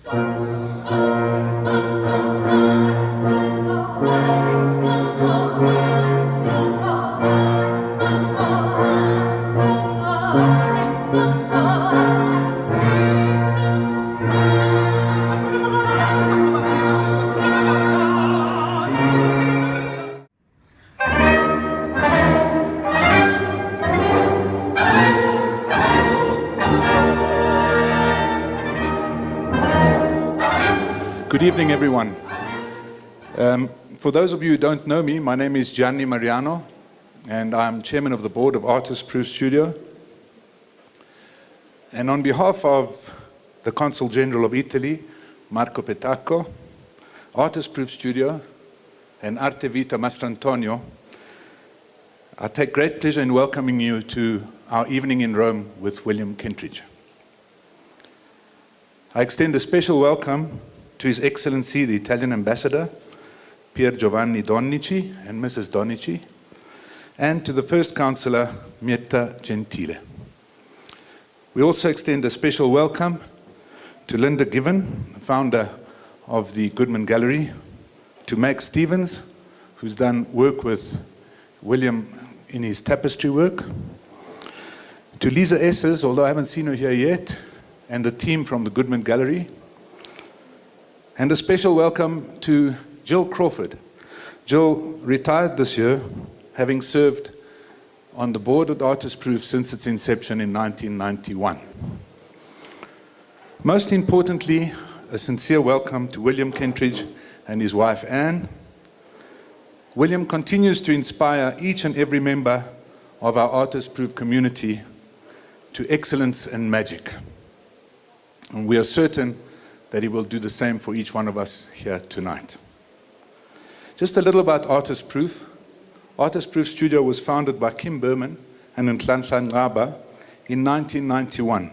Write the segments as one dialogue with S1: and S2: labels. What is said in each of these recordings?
S1: Good evening, everyone. For those of you who don't know me, my name is Gianni Mariano, and I'm chairman of the board of Artist Proof Studio. And on behalf of the Consul General of Italy, Marco Petacco, Artist Proof Studio, and Artevita Mastrantonio, I take great pleasure in welcoming you to our evening in Rome with William Kentridge. I extend a special welcome to His Excellency, the Italian Ambassador, Pier Giovanni Donnici and Mrs. Donnici, and to the First Councillor, Mietta Gentile. We also extend a special welcome to Linda Given, founder of the Goodman Gallery, to Meg Stevens, who's done work with William in his tapestry work, to Lisa Esses, although I haven't seen her here yet, and the team from the Goodman Gallery, and a special welcome to Jill Crawford. Jill retired this year, having served on the board of Artist Proof since its inception in 1991. Most importantly, a sincere welcome to William Kentridge and his wife Anne. William continues to inspire each and every member of our Artist Proof community to excellence and magic. And we are certain that he will do the same for each one of us here tonight. Just a little about Artist Proof. Artist Proof Studio was founded by Kim Berman and Nhlanhla Ngaba in 1991.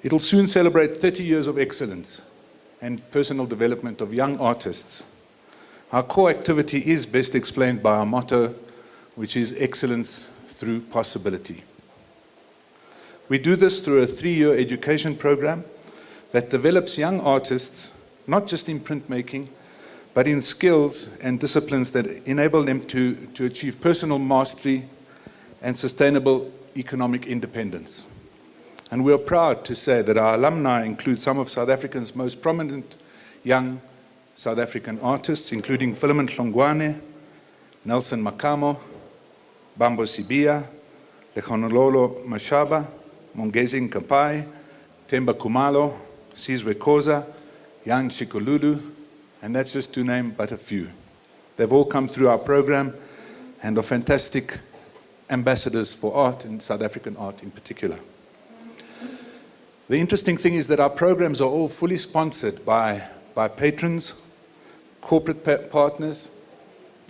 S1: It'll soon celebrate 30 years of excellence and personal development of young artists. Our core activity is best explained by our motto, which is excellence through possibility. We do this through a 3-year education program that develops young artists, not just in printmaking, but in skills and disciplines that enable them to achieve personal mastery and sustainable economic independence. And we are proud to say that our alumni include some of South Africa's most prominent young South African artists, including Philemon Hlongwane, Nelson Makamo, Bambo Sibia, Lekhonololo Mashaba, Mongezi Nkapai, Themba Khumalo, Sizwe Khoza, Jan Shikolulu, and that's just to name but a few. They've all come through our program and are fantastic ambassadors for art and South African art in particular. The interesting thing is that our programs are all fully sponsored by patrons, corporate partners,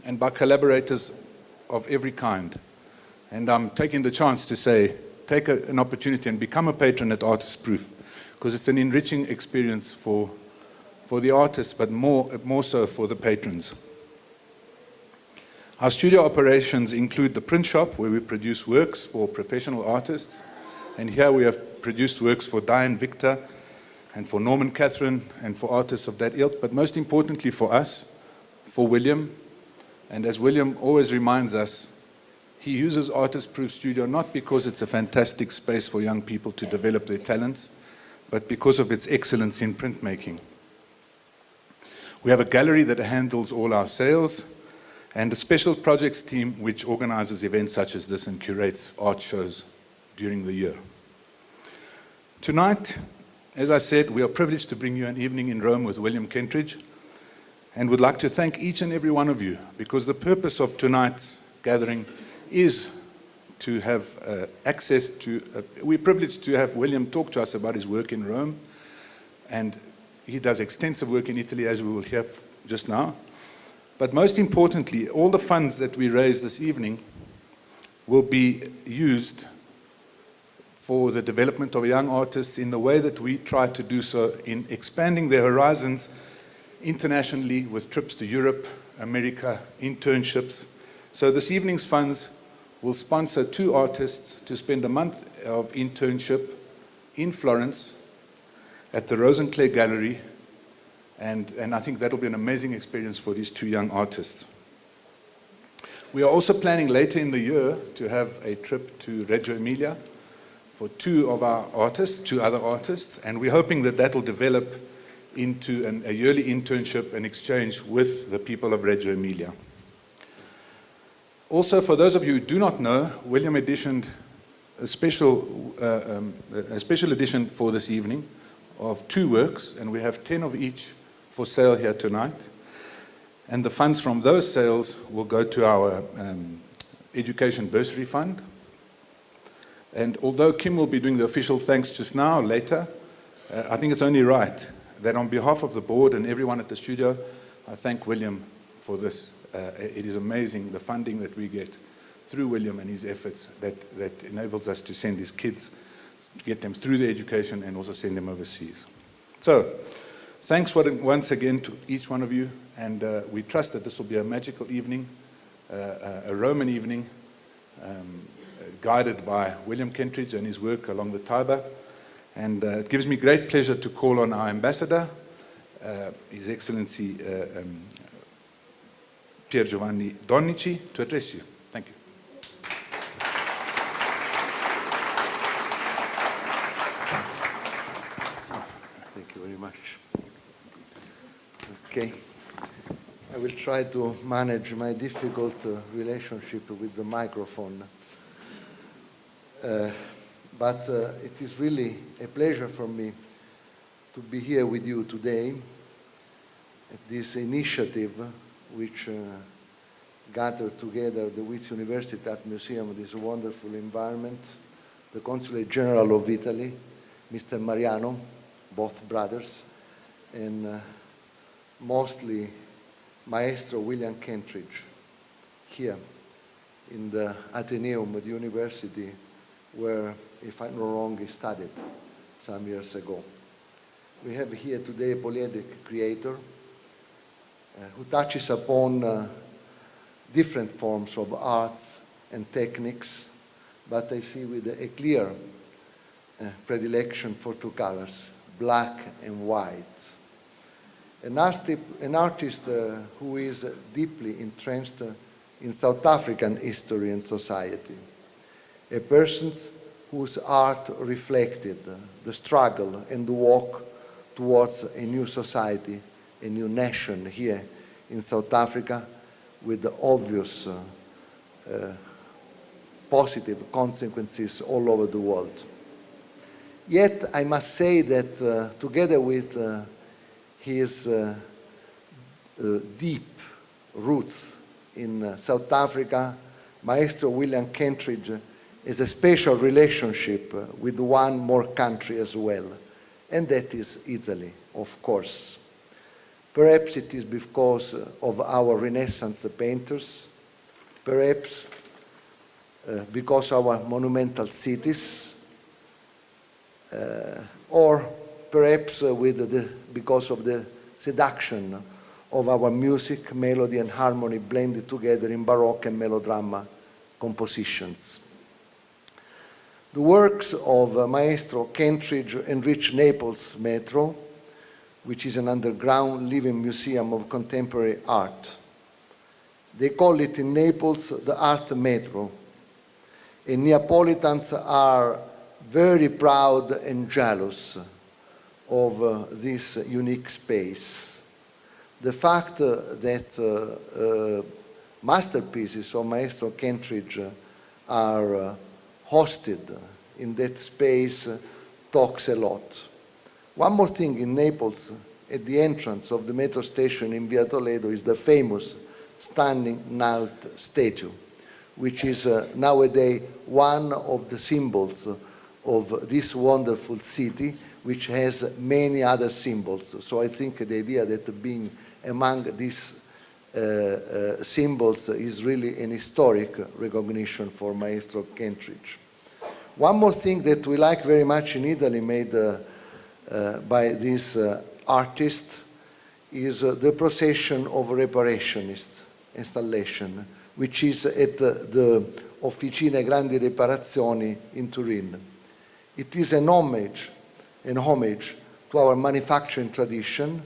S1: and by collaborators of every kind. And I'm taking the chance to say, take an opportunity and become a patron at Artist Proof, because it's an enriching experience for the artists, but more so for the patrons. Our studio operations include the print shop, where we produce works for professional artists. And here we have produced works for Diane Victor and for Norman Catherine and for artists of that ilk, but most importantly for us, for William. And as William always reminds us, he uses Artist Proof Studio not because it's a fantastic space for young people to develop their talents, but because of its excellence in printmaking. We have a gallery that handles all our sales, and a special projects team which organizes events such as this and curates art shows during the year. Tonight, as I said, we are privileged to bring you an evening in Rome with William Kentridge, and would like to thank each and every one of you, because the purpose of tonight's gathering is to have access to, we're privileged to have William talk to us about his work in Rome, and he does extensive work in Italy, as we will hear just now. But most importantly, all the funds that we raise this evening will be used for the development of young artists in the way that we try to do so in expanding their horizons internationally with trips to Europe, America, internships. So this evening's funds will sponsor 2 artists to spend a month of internship in Florence, at the Rosenclair Gallery, and I think that'll be an amazing experience for these two young artists. We are also planning later in the year to have a trip to Reggio Emilia for two other artists, and we're hoping that that will develop into a yearly internship and exchange with the people of Reggio Emilia. Also, for those of you who do not know, William editioned a special edition for this evening of 2 works, and we have 10 of each for sale here tonight. And the funds from those sales will go to our Education Bursary Fund. And although Kim will be doing the official thanks just now, later, I think it's only right that on behalf of the board and everyone at the studio, I thank William for this. It is amazing the funding that we get through William and his efforts that enables us to send his kids, get them through the education and also send them overseas. So, thanks once again to each one of you, and we trust that this will be a magical evening, a Roman evening, guided by William Kentridge and his work along the Tiber. And it gives me great pleasure to call on our ambassador, His Excellency Pier Giovanni Donnici, to address you. Thank you.
S2: Thank you very much. Okay. I will try to manage my difficult relationship with the microphone. But it is really a pleasure for me to be here with you today at this initiative which gathered together the Wits Art Museum, this wonderful environment, the Consulate General of Italy, Mr. Mariano, both brothers, and mostly Maestro William Kentridge, here in the Athenaeum, the university where, if I'm not wrong, he studied some years ago. We have here today a polyedic creator who touches upon different forms of arts and techniques, but I see with a clear predilection for 2 colors, black and white. An artist who is deeply entrenched in South African history and society. A person whose art reflected the struggle and the walk towards a new society, a new nation here in South Africa, with the obvious positive consequences all over the world. Yet I must say that together with his deep roots in South Africa, Maestro William Kentridge has a special relationship with one more country as well, and that is Italy, of course. Perhaps it is because of our Renaissance painters, perhaps because of our monumental cities, or perhaps because of the seduction of our music, melody and harmony blended together in Baroque and melodrama compositions. The works of Maestro Kentridge enrich Naples Metro, which is an underground living museum of contemporary art. They call it in Naples the Art Metro, and Neapolitans are very proud and jealous of this unique space. The fact that masterpieces of Maestro Kentridge are hosted in that space talks a lot. One more thing, in Naples, at the entrance of the metro station in Via Toledo is the famous standing Nalt statue, which is nowadays one of the symbols of this wonderful city, which has many other symbols. So I think the idea that being among these symbols is really an historic recognition for Maestro Kentridge. One more thing that we like very much in Italy, made by this artist, is the procession of reparationist installation, which is at the Officine Grandi Riparazioni in Turin. It is an homage to our manufacturing tradition,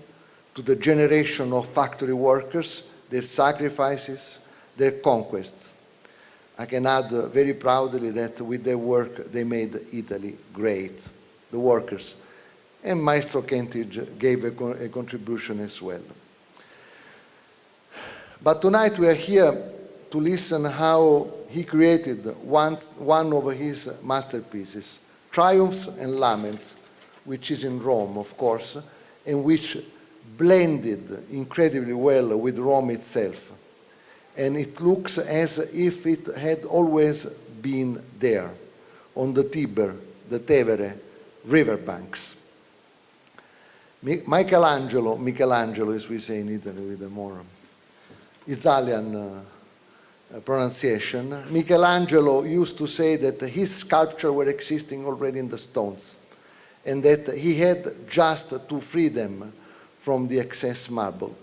S2: to the generation of factory workers, their sacrifices, their conquests. I can add very proudly that with their work they made Italy great, the workers. And Maestro Kentridge gave a contribution as well. But tonight we are here to listen how he created one of his masterpieces, Triumphs and Laments, which is in Rome, of course, and which blended incredibly well with Rome itself. And it looks as if it had always been there, on the Tiber, the Tevere riverbanks. Michelangelo, as we say in Italy with a more Italian pronunciation, Michelangelo used to say that his sculptures were existing already in the stones, and that he had just to free them from the excess marble.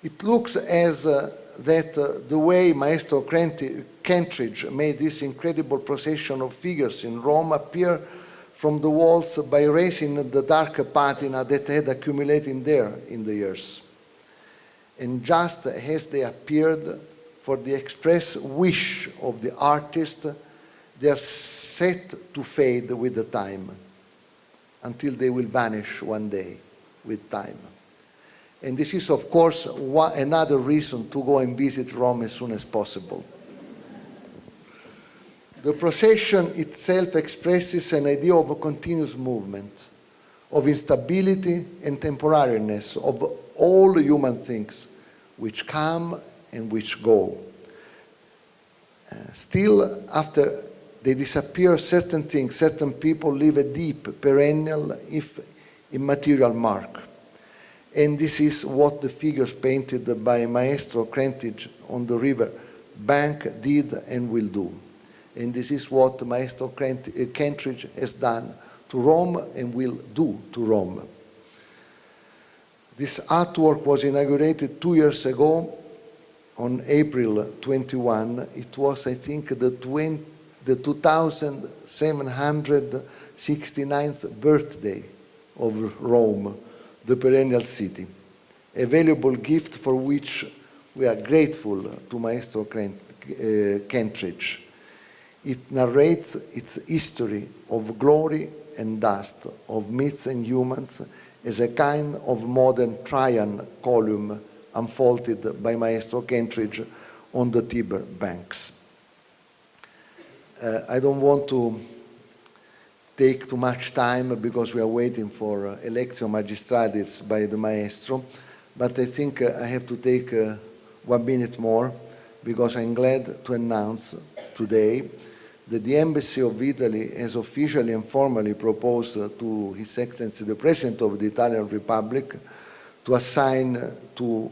S2: It looks as that the way Maestro Kentridge made this incredible procession of figures in Rome appear from the walls by erasing the dark patina that had accumulated there in the years. And just as they appeared for the express wish of the artist, they are set to fade with the time, until they will vanish one day with time. And this is, of course, another reason to go and visit Rome as soon as possible. The procession itself expresses an idea of a continuous movement, of instability and temporariness of all human things, which come and which go. Still, after they disappear, certain things, certain people leave a deep, perennial, if immaterial mark. And this is what the figures painted by Maestro Kentridge on the river bank did and will do. And this is what Maestro Kentridge has done to Rome and will do to Rome. This artwork was inaugurated 2 years ago on April 21. It was, I think, the 2769th birthday of Rome, the perennial city, a valuable gift for which we are grateful to Maestro Kentridge. It narrates its history of glory and dust, of myths and humans, as a kind of modern Trajan column unfolded by Maestro Kentridge on the Tiber banks. I don't want to take too much time because we are waiting for Lectio Magistralis by the Maestro, but I think I have to take 1 minute more because I'm glad to announce today that the Embassy of Italy has officially and formally proposed to His Excellency the President of the Italian Republic to assign to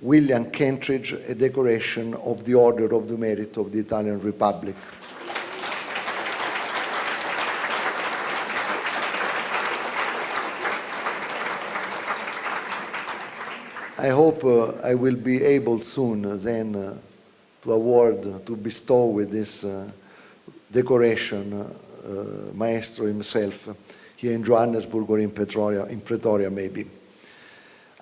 S2: William Kentridge a decoration of the Order of the Merit of the Italian Republic. I hope I will be able soon then to bestow with this decoration Maestro himself here in Johannesburg or in Pretoria maybe.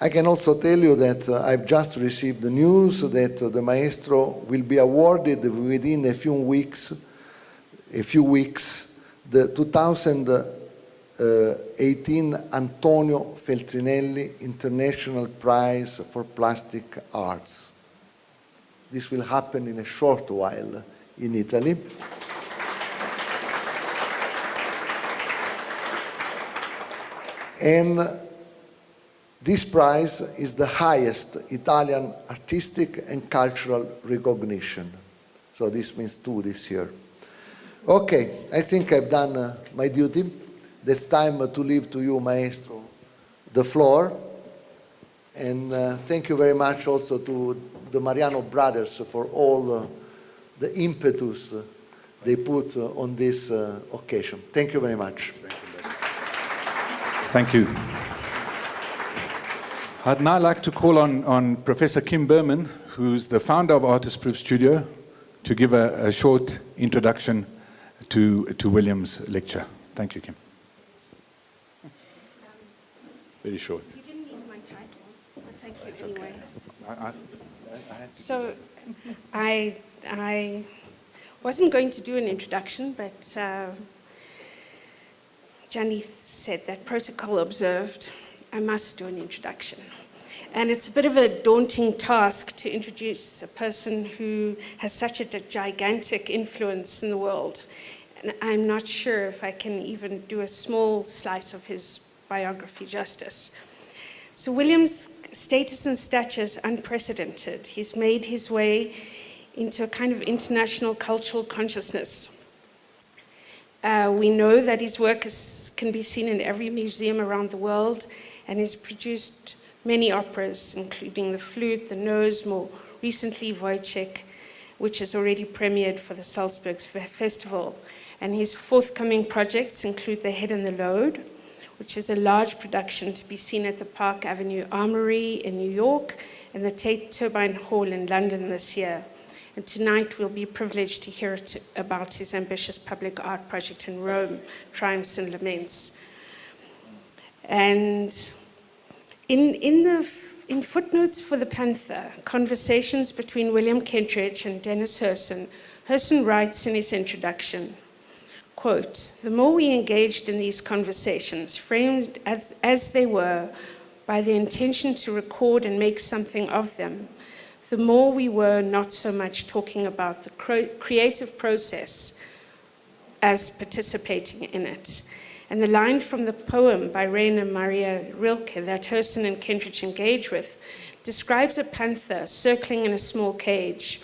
S2: I can also tell you that I've just received the news that the Maestro will be awarded within a few weeks, the 2018 Antonio Feltrinelli International Prize for Plastic Arts. This will happen in a short while in Italy. And this prize is the highest Italian artistic and cultural recognition. So this means 2 this year. Okay, I think I've done my duty. It's time to leave to you, Maestro, the floor. And thank you very much also to the Mariano brothers for all the impetus they put on this occasion. Thank you very much.
S1: Thank you. I'd now like to call on Professor Kim Berman, who's the founder of Artist Proof Studio, to give a short introduction to William's lecture. Thank you, Kim. very short.
S3: You didn't need my title, but thank you
S1: It's
S3: anyway.
S1: okay.
S3: So I wasn't going to do an introduction, but Gianni said that protocol observed, I must do an introduction. And it's a bit of a daunting task to introduce a person who has such a gigantic influence in the world. And I'm not sure if I can even do a small slice of his biography justice. So William's status and stature is unprecedented. He's made his way into a kind of international cultural consciousness. We know that his work can be seen in every museum around the world, and he's produced many operas, including The Flute, The Nose, more recently Wojciech, which has already premiered for the Salzburg Festival. And his forthcoming projects include The Head and the Load, which is a large production to be seen at the Park Avenue Armory in New York and the Tate Turbine Hall in London this year. And tonight we'll be privileged to hear about his ambitious public art project in Rome, Triumphs and Laments. And in footnotes for the Panther, Conversations between William Kentridge and Dennis Herson, Herson writes in his introduction, quote, "The more we engaged in these conversations, framed as they were by the intention to record and make something of them, the more we were not so much talking about the creative process as participating in it." And the line from the poem by Rainer Maria Rilke that Herson and Kentridge engage with describes a panther circling in a small cage,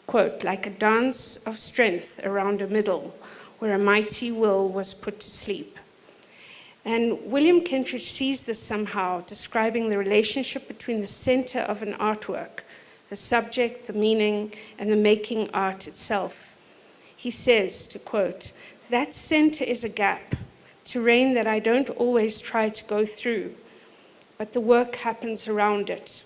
S3: quote, "like a dance of strength around a middle, where a mighty will was put to sleep." And William Kentridge sees this somehow, describing the relationship between the center of an artwork, the subject, the meaning, and the making art itself. He says, to quote, "That center is a gap, terrain that I don't always try to go through, but the work happens around it.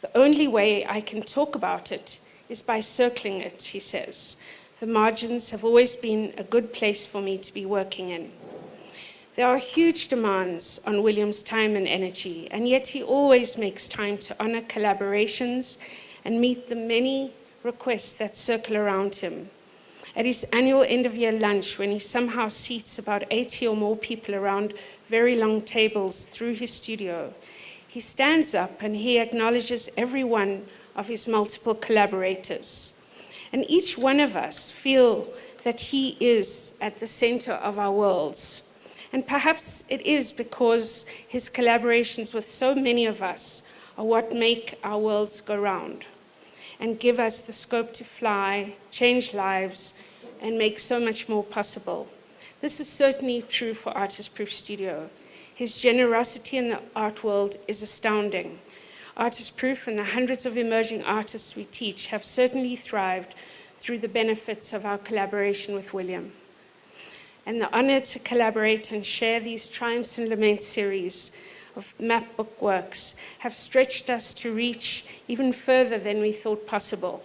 S3: The only way I can talk about it is by circling it," he says. "The margins have always been a good place for me to be working in." There are huge demands on William's time and energy, and yet he always makes time to honor collaborations and meet the many requests that circle around him. At his annual end-of-year lunch, when he somehow seats about 80 or more people around very long tables through his studio, he stands up and he acknowledges every one of his multiple collaborators. And each one of us feel that he is at the center of our worlds. And perhaps it is because his collaborations with so many of us are what make our worlds go round and give us the scope to fly, change lives, and make so much more possible. This is certainly true for Artist Proof Studio. His generosity in the art world is astounding. Artist Proof and the hundreds of emerging artists we teach have certainly thrived through the benefits of our collaboration with William. And the honor to collaborate and share these Triumphs and Laments series of map book works have stretched us to reach even further than we thought possible.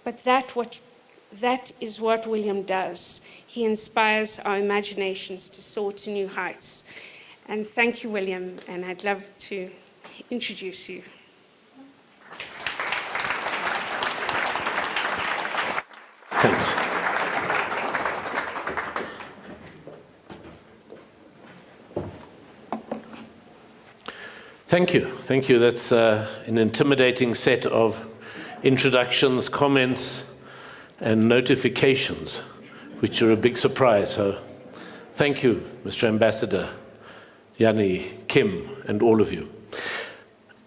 S3: But that is what William does. He inspires our imaginations to soar to new heights. And thank you, William, and I'd love to introduce you.
S4: Thanks. Thank you. That's an intimidating set of introductions, comments, and notifications, which are a big surprise. So thank you, Mr. Ambassador, Gianni, Kim, and all of you.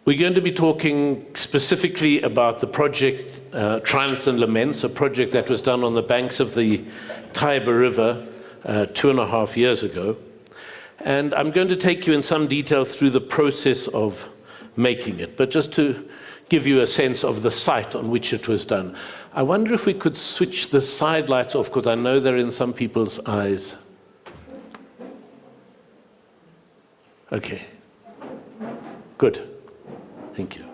S4: We're going to be talking specifically about the project Triumphs and Laments, a project that was done on the banks of the Tiber River 2.5 years ago. And I'm going to take you in some detail through the process of making it, but just to give you a sense of the site on which it was done. I wonder if we could switch the side lights off, because I know they're in some people's eyes. Okay. Good. Thank you.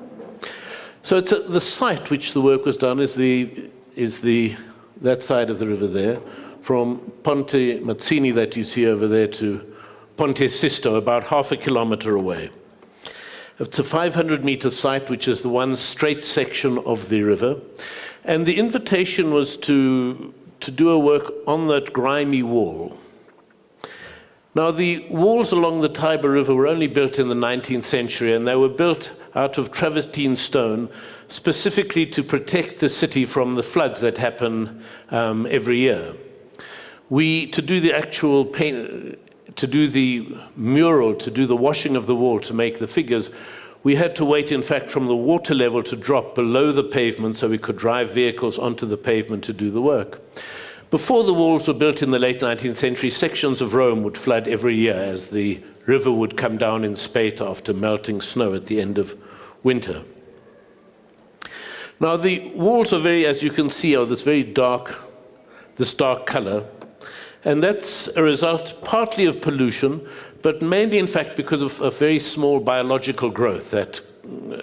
S4: So it's the site which the work was done is that side of the river there, from Ponte Mazzini that you see over there to Ponte Sisto, about half a kilometer away. It's a 500-meter site, which is the one straight section of the river. And the invitation was to do a work on that grimy wall. Now, the walls along the Tiber River were only built in the 19th century, and they were built out of travertine stone, specifically to protect the city from the floods that happen every year. To do the actual paint, to do the mural, to do the washing of the wall, to make the figures, we had to wait, in fact, from the water level to drop below the pavement so we could drive vehicles onto the pavement to do the work. Before the walls were built in the late 19th century, sections of Rome would flood every year as the river would come down in spate after melting snow at the end of winter. Now, the walls are very, as you can see, are this dark color. And that's a result partly of pollution, but mainly, in fact, because of a very small biological growth, that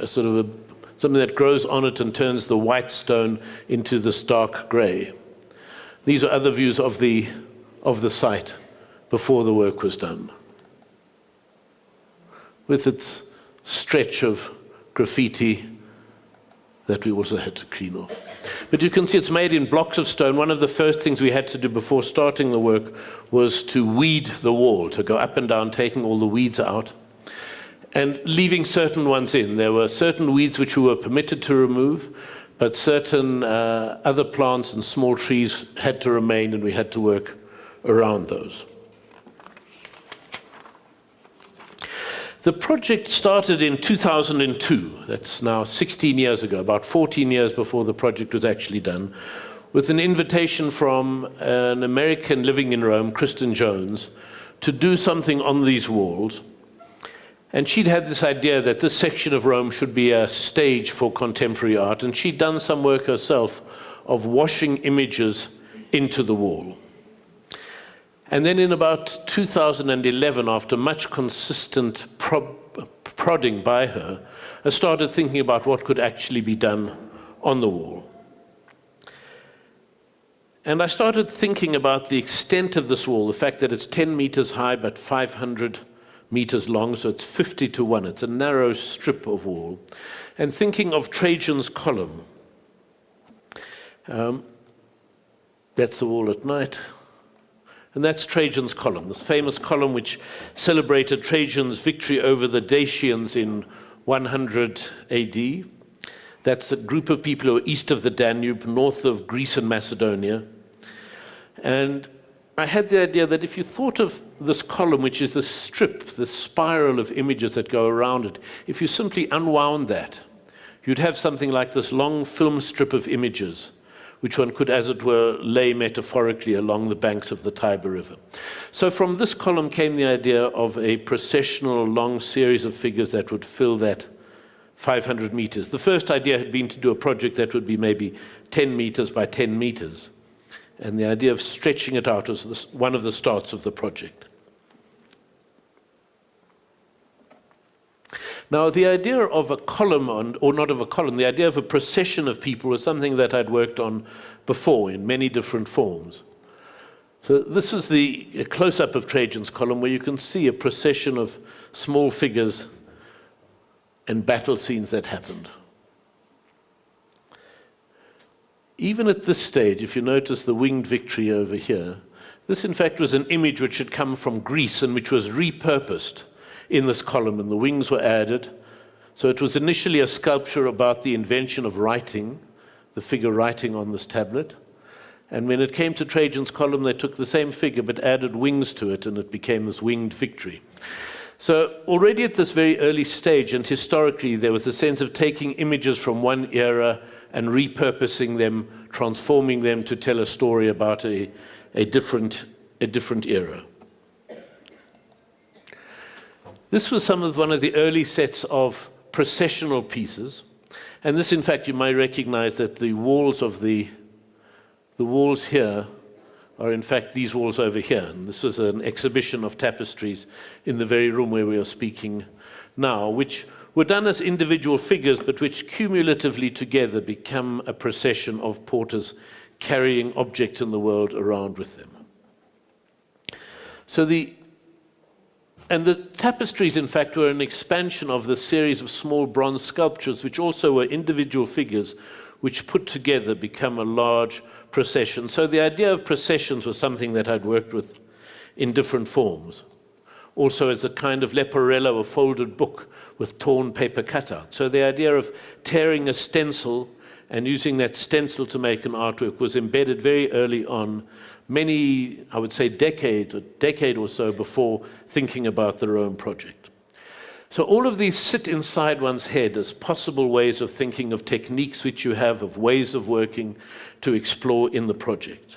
S4: something that grows on it and turns the white stone into this dark gray. These are other views of the site before the work was done, with its stretch of graffiti that we also had to clean off. But you can see it's made in blocks of stone. One of the first things we had to do before starting the work was to weed the wall, to go up and down, taking all the weeds out and leaving certain ones in. There were certain weeds which we were permitted to remove, but certain other plants and small trees had to remain, and we had to work around those. The project started in 2002, that's now 16 years ago, about 14 years before the project was actually done, with an invitation from an American living in Rome, Kristen Jones, to do something on these walls. And she'd had this idea that this section of Rome should be a stage for contemporary art, and she'd done some work herself of washing images into the wall. And then in about 2011, after much consistent prodding by her, I started thinking about what could actually be done on the wall. And I started thinking about the extent of this wall, the fact that it's 10 meters high but 500 meters long, so it's 50 to 1. It's a narrow strip of wall. And thinking of Trajan's column. That's the wall at night. And that's Trajan's column, this famous column which celebrated Trajan's victory over the Dacians in 100 AD. That's a group of people who are east of the Danube, north of Greece and Macedonia. And I had the idea that if you thought of this column, which is this strip, this spiral of images that go around it, if you simply unwound that, you'd have something like this long film strip of images, which one could, as it were, lay metaphorically along the banks of the Tiber River. So from this column came the idea of a processional long series of figures that would fill that 500 meters. The first idea had been to do a project that would be maybe 10 meters by 10 meters. And the idea of stretching it out was one of the starts of the project. Now, the idea of a column, or not of a column, the idea of a procession of people was something that I'd worked on before in many different forms. So this is a close-up of Trajan's column, where you can see a procession of small figures and battle scenes that happened. Even at this stage, if you notice the winged victory over here, this in fact was an image which had come from Greece and which was repurposed in this column, and the wings were added. So it was initially a sculpture about the invention of writing, the figure writing on this tablet. And when it came to Trajan's column, they took the same figure but added wings to it, and it became this winged victory. So already at this very early stage, and historically, there was a sense of taking images from one era and repurposing them, transforming them to tell a story about a different era. This was one of the early sets of processional pieces, and this, in fact, you might recognize that the walls here are in fact these walls over here. And this was an exhibition of tapestries in the very room where we are speaking now, which were done as individual figures, but which cumulatively together become a procession of porters carrying objects in the world around with them. So the And the tapestries, in fact, were an expansion of the series of small bronze sculptures, which also were individual figures, which put together become a large procession. So the idea of processions was something that I'd worked with in different forms. Also as a kind of leporello, a folded book with torn paper cutouts. So the idea of tearing a stencil and using that stencil to make an artwork was embedded very early on, many, I would say, a decade or so before thinking about the Rome project. So all of these sit inside one's head as possible ways of thinking, of techniques which you have, of ways of working to explore in the project.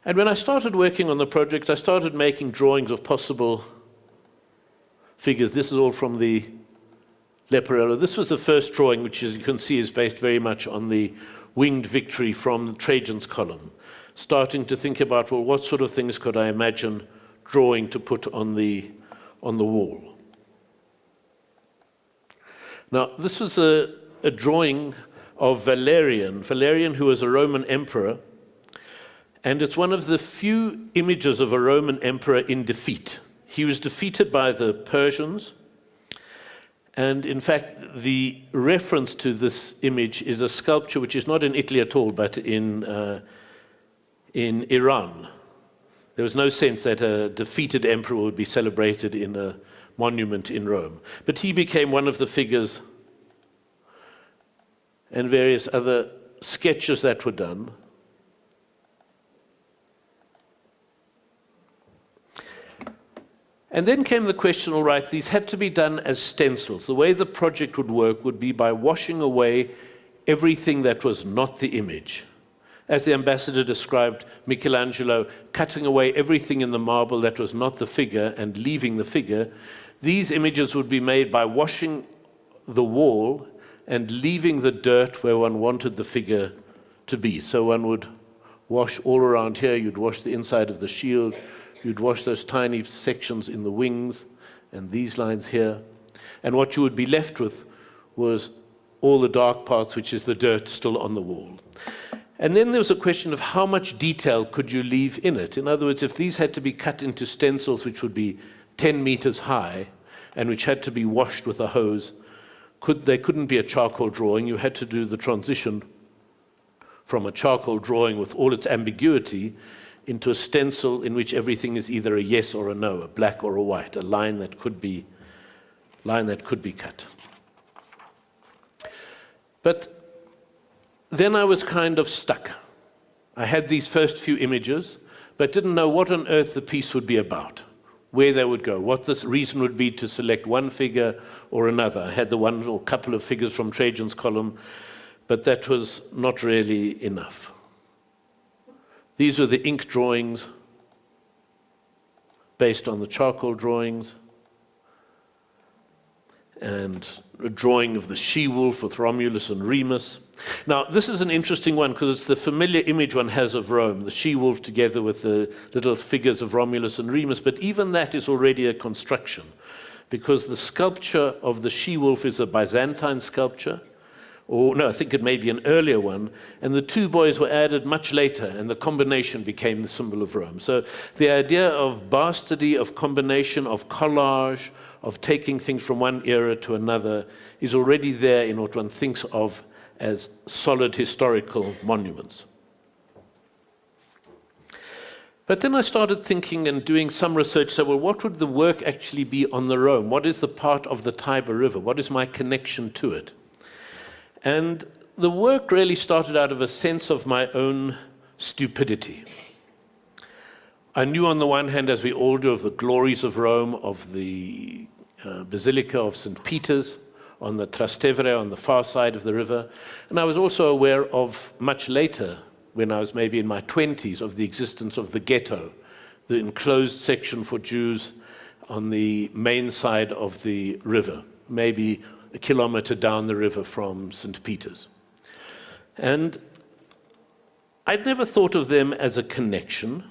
S4: And when I started working on the project, I started making drawings of possible figures. This is all from the Leporello. This was the first drawing, which, as you can see, is based very much on the winged victory from Trajan's column, starting to think about, well, what sort of things could I imagine drawing to put on the wall. Now, this was a drawing of Valerian, who was a Roman emperor, and it's one of the few images of a Roman emperor in defeat. He was defeated by the Persians, and in fact, the reference to this image is a sculpture which is not in Italy at all, but in Iran. There was no sense that a defeated emperor would be celebrated in a monument in Rome. But he became one of the figures, and various other sketches that were done. And then came the question, all right, these had to be done as stencils. The way the project would work would be by washing away everything that was not the image. As the ambassador described, Michelangelo cutting away everything in the marble that was not the figure and leaving the figure. These images would be made by washing the wall and leaving the dirt where one wanted the figure to be. So one would wash all around here, you'd wash the inside of the shield, you'd wash those tiny sections in the wings and these lines here. And what you would be left with was all the dark parts, which is the dirt still on the wall. And then there was a question of how much detail could you leave in it. In other words, if these had to be cut into stencils which would be 10 meters high and which had to be washed with a hose, they couldn't be a charcoal drawing. You had to do the transition from a charcoal drawing with all its ambiguity into a stencil in which everything is either a yes or a no, a black or a white, a line that could be cut. But then I was kind of stuck. I had these first few images, but didn't know what on earth the piece would be about, where they would go, what the reason would be to select one figure or another. I had the one or couple of figures from Trajan's column, but that was not really enough. These were the ink drawings based on the charcoal drawings, and a drawing of the she-wolf with Romulus and Remus. Now, this is an interesting one because it's the familiar image one has of Rome, the she-wolf together with the little figures of Romulus and Remus, but even that is already a construction because the sculpture of the she-wolf is a Byzantine sculpture, or no, I think it may be an earlier one, and the two boys were added much later, and the combination became the symbol of Rome. So the idea of bastardy, of combination, of collage, of taking things from one era to another is already there in what one thinks of as solid historical monuments. But then I started thinking and doing some research, so well, what would the work actually be on the Rhone? What is the part of the Tiber River? What is my connection to it? And the work really started out of a sense of my own stupidity. I knew on the one hand, as we all do, of the glories of Rome, of the Basilica of St. Peter's, on the Trastevere, on the far side of the river. And I was also aware of, much later, when I was maybe in my 20s, of the existence of the ghetto, the enclosed section for Jews on the main side of the river, maybe a kilometer down the river from St. Peter's. And I'd never thought of them as a connection.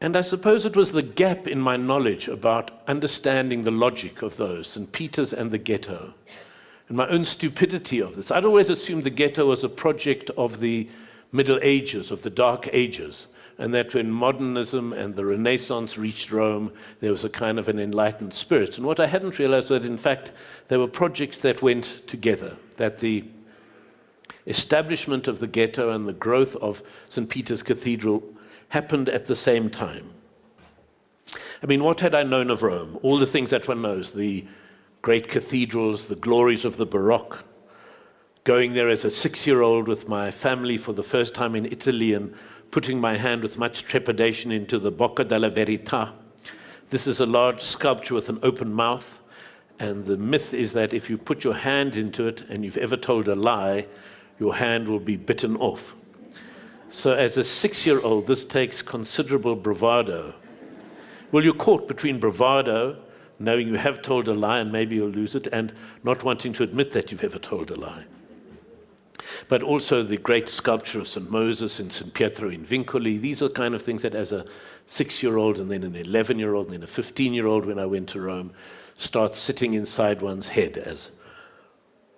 S4: And I suppose it was the gap in my knowledge about understanding the logic of those, St. Peter's and the ghetto, and my own stupidity of this. I'd always assumed the ghetto was a project of the Middle Ages, of the Dark Ages, and that when modernism and the Renaissance reached Rome, there was a kind of an enlightened spirit. And what I hadn't realized was that, in fact, there were projects that went together, that the establishment of the ghetto and the growth of St. Peter's Cathedral happened at the same time. I mean, what had I known of Rome? All the things that one knows, the great cathedrals, the glories of the Baroque, going there as a 6-year-old with my family for the first time in Italy and putting my hand with much trepidation into the Bocca della Verità. This is a large sculpture with an open mouth, and the myth is that if you put your hand into it and you've ever told a lie, your hand will be bitten off. So as a 6-year-old, this takes considerable bravado. Well, you're caught between bravado, knowing you have told a lie and maybe you'll lose it, and not wanting to admit that you've ever told a lie. But also the great sculpture of St. Moses and St. Pietro in Vincoli. These are kind of things that as a 6-year-old and then an 11-year-old and then a 15-year-old when I went to Rome starts sitting inside one's head as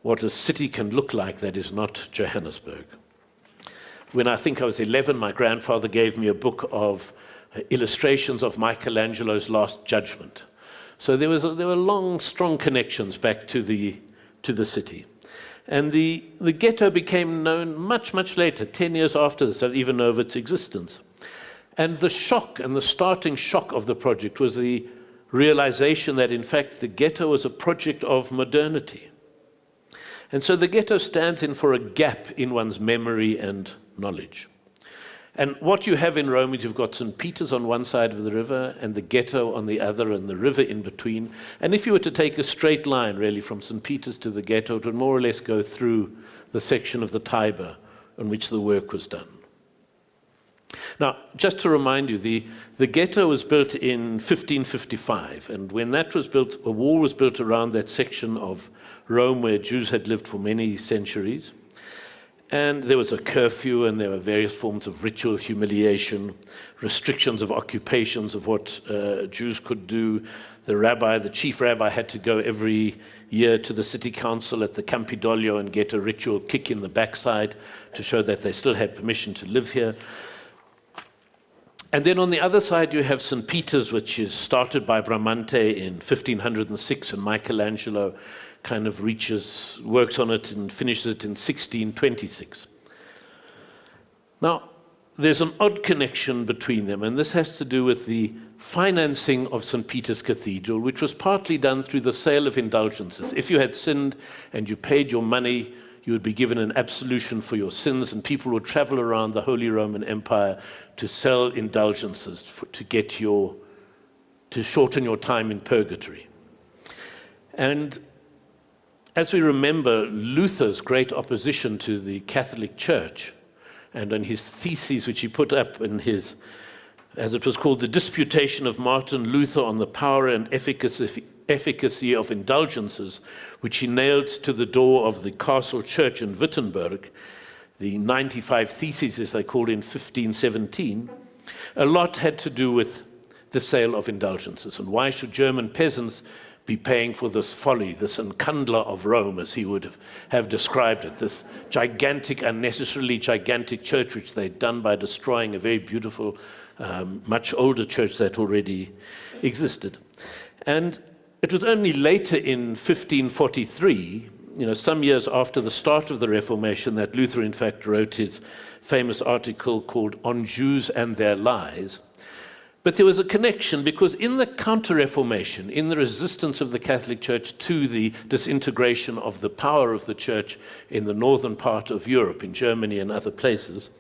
S4: what a city can look like that is not Johannesburg. When I think I was 11, my grandfather gave me a book of illustrations of Michelangelo's Last Judgment. So there were long, strong connections back to the city. And the ghetto became known much, much later, 10 years after this, I didn't even know of its existence. And the shock, and the starting shock of the project was the realization that, in fact, the ghetto was a project of modernity. And so the ghetto stands in for a gap in one's memory and knowledge. And what you have in Rome is you've got St. Peter's on one side of the river and the ghetto on the other and the river in between. And if you were to take a straight line, really, from St. Peter's to the ghetto, it would more or less go through the section of the Tiber on which the work was done. Now, just to remind you, the ghetto was built in 1555, and when that was built, a wall was built around that section of Rome where Jews had lived for many centuries. And there was a curfew, and there were various forms of ritual humiliation, restrictions of occupations of what Jews could do. The chief rabbi, had to go every year to the city council at the Campidoglio and get a ritual kick in the backside to show that they still had permission to live here. And then on the other side, you have St. Peter's, which is started by Bramante in 1506, and Michelangelo kind of works on it and finishes it in 1626. Now, there's an odd connection between them, and this has to do with the financing of St. Peter's Cathedral, which was partly done through the sale of indulgences. If you had sinned and you paid your money, you would be given an absolution for your sins, and people would travel around the Holy Roman Empire to sell indulgences to shorten your time in purgatory. And as we remember, Luther's great opposition to the Catholic Church, and on his theses which he put up in his, as it was called, the Disputation of Martin Luther on the Power and Efficacy of Indulgences, which he nailed to the door of the Castle Church in Wittenberg, the 95 Theses, as they called in 1517, a lot had to do with the sale of indulgences. And why should German peasants be paying for this folly, this encundler of Rome, as he would have described it, this gigantic, unnecessarily gigantic church, which they'd done by destroying a very beautiful, much older church that already existed. And it was only later in 1543, some years after the start of the Reformation, that Luther, in fact, wrote his famous article called On Jews and Their Lies. But there was a connection, because in the Counter-Reformation, in the resistance of the Catholic Church to the disintegration of the power of the Church in the northern part of Europe, in Germany and other places,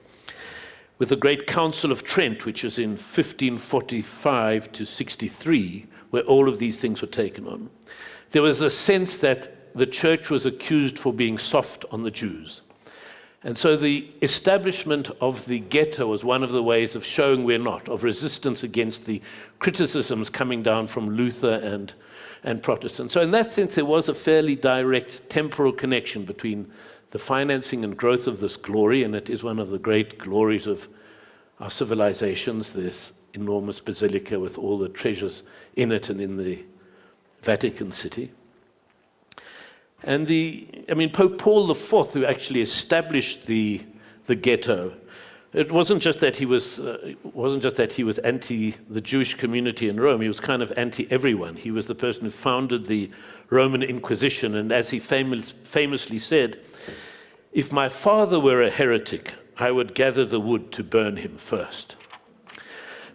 S4: with the Great Council of Trent, which was in 1545 to 63, where all of these things were taken on, there was a sense that the Church was accused for being soft on the Jews. And so the establishment of the ghetto was one of the ways of showing we're not, of resistance against the criticisms coming down from Luther and Protestants. So in that sense, there was a fairly direct temporal connection between the financing and growth of this glory, and it is one of the great glories of our civilizations, this enormous basilica with all the treasures in it and in the Vatican City. And Pope Paul IV, who actually established the ghetto, it wasn't just that he was anti the Jewish community in Rome. He was kind of anti everyone. He was the person who founded the Roman Inquisition, and as he famously said, "If my father were a heretic, I would gather the wood to burn him first."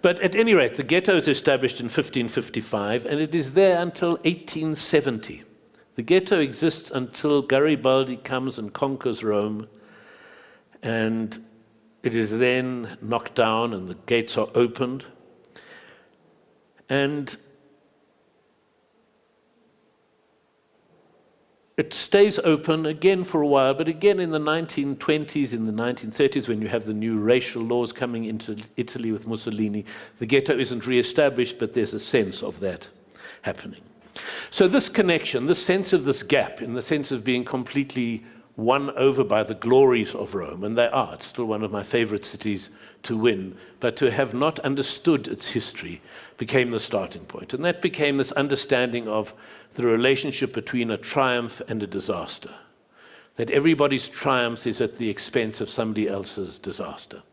S4: But at any rate, the ghetto is established in 1555, and it is there until 1870. The ghetto exists until Garibaldi comes and conquers Rome, and it is then knocked down and the gates are opened. And it stays open again for a while, but again in the 1920s, in the 1930s, when you have the new racial laws coming into Italy with Mussolini, the ghetto isn't re-established, but there's a sense of that happening. So this connection, this sense of this gap, in the sense of being completely won over by the glories of Rome, and they are, it's still one of my favorite cities to win, but to have not understood its history became the starting point. And that became this understanding of the relationship between a triumph and a disaster. That everybody's triumph is at the expense of somebody else's disaster.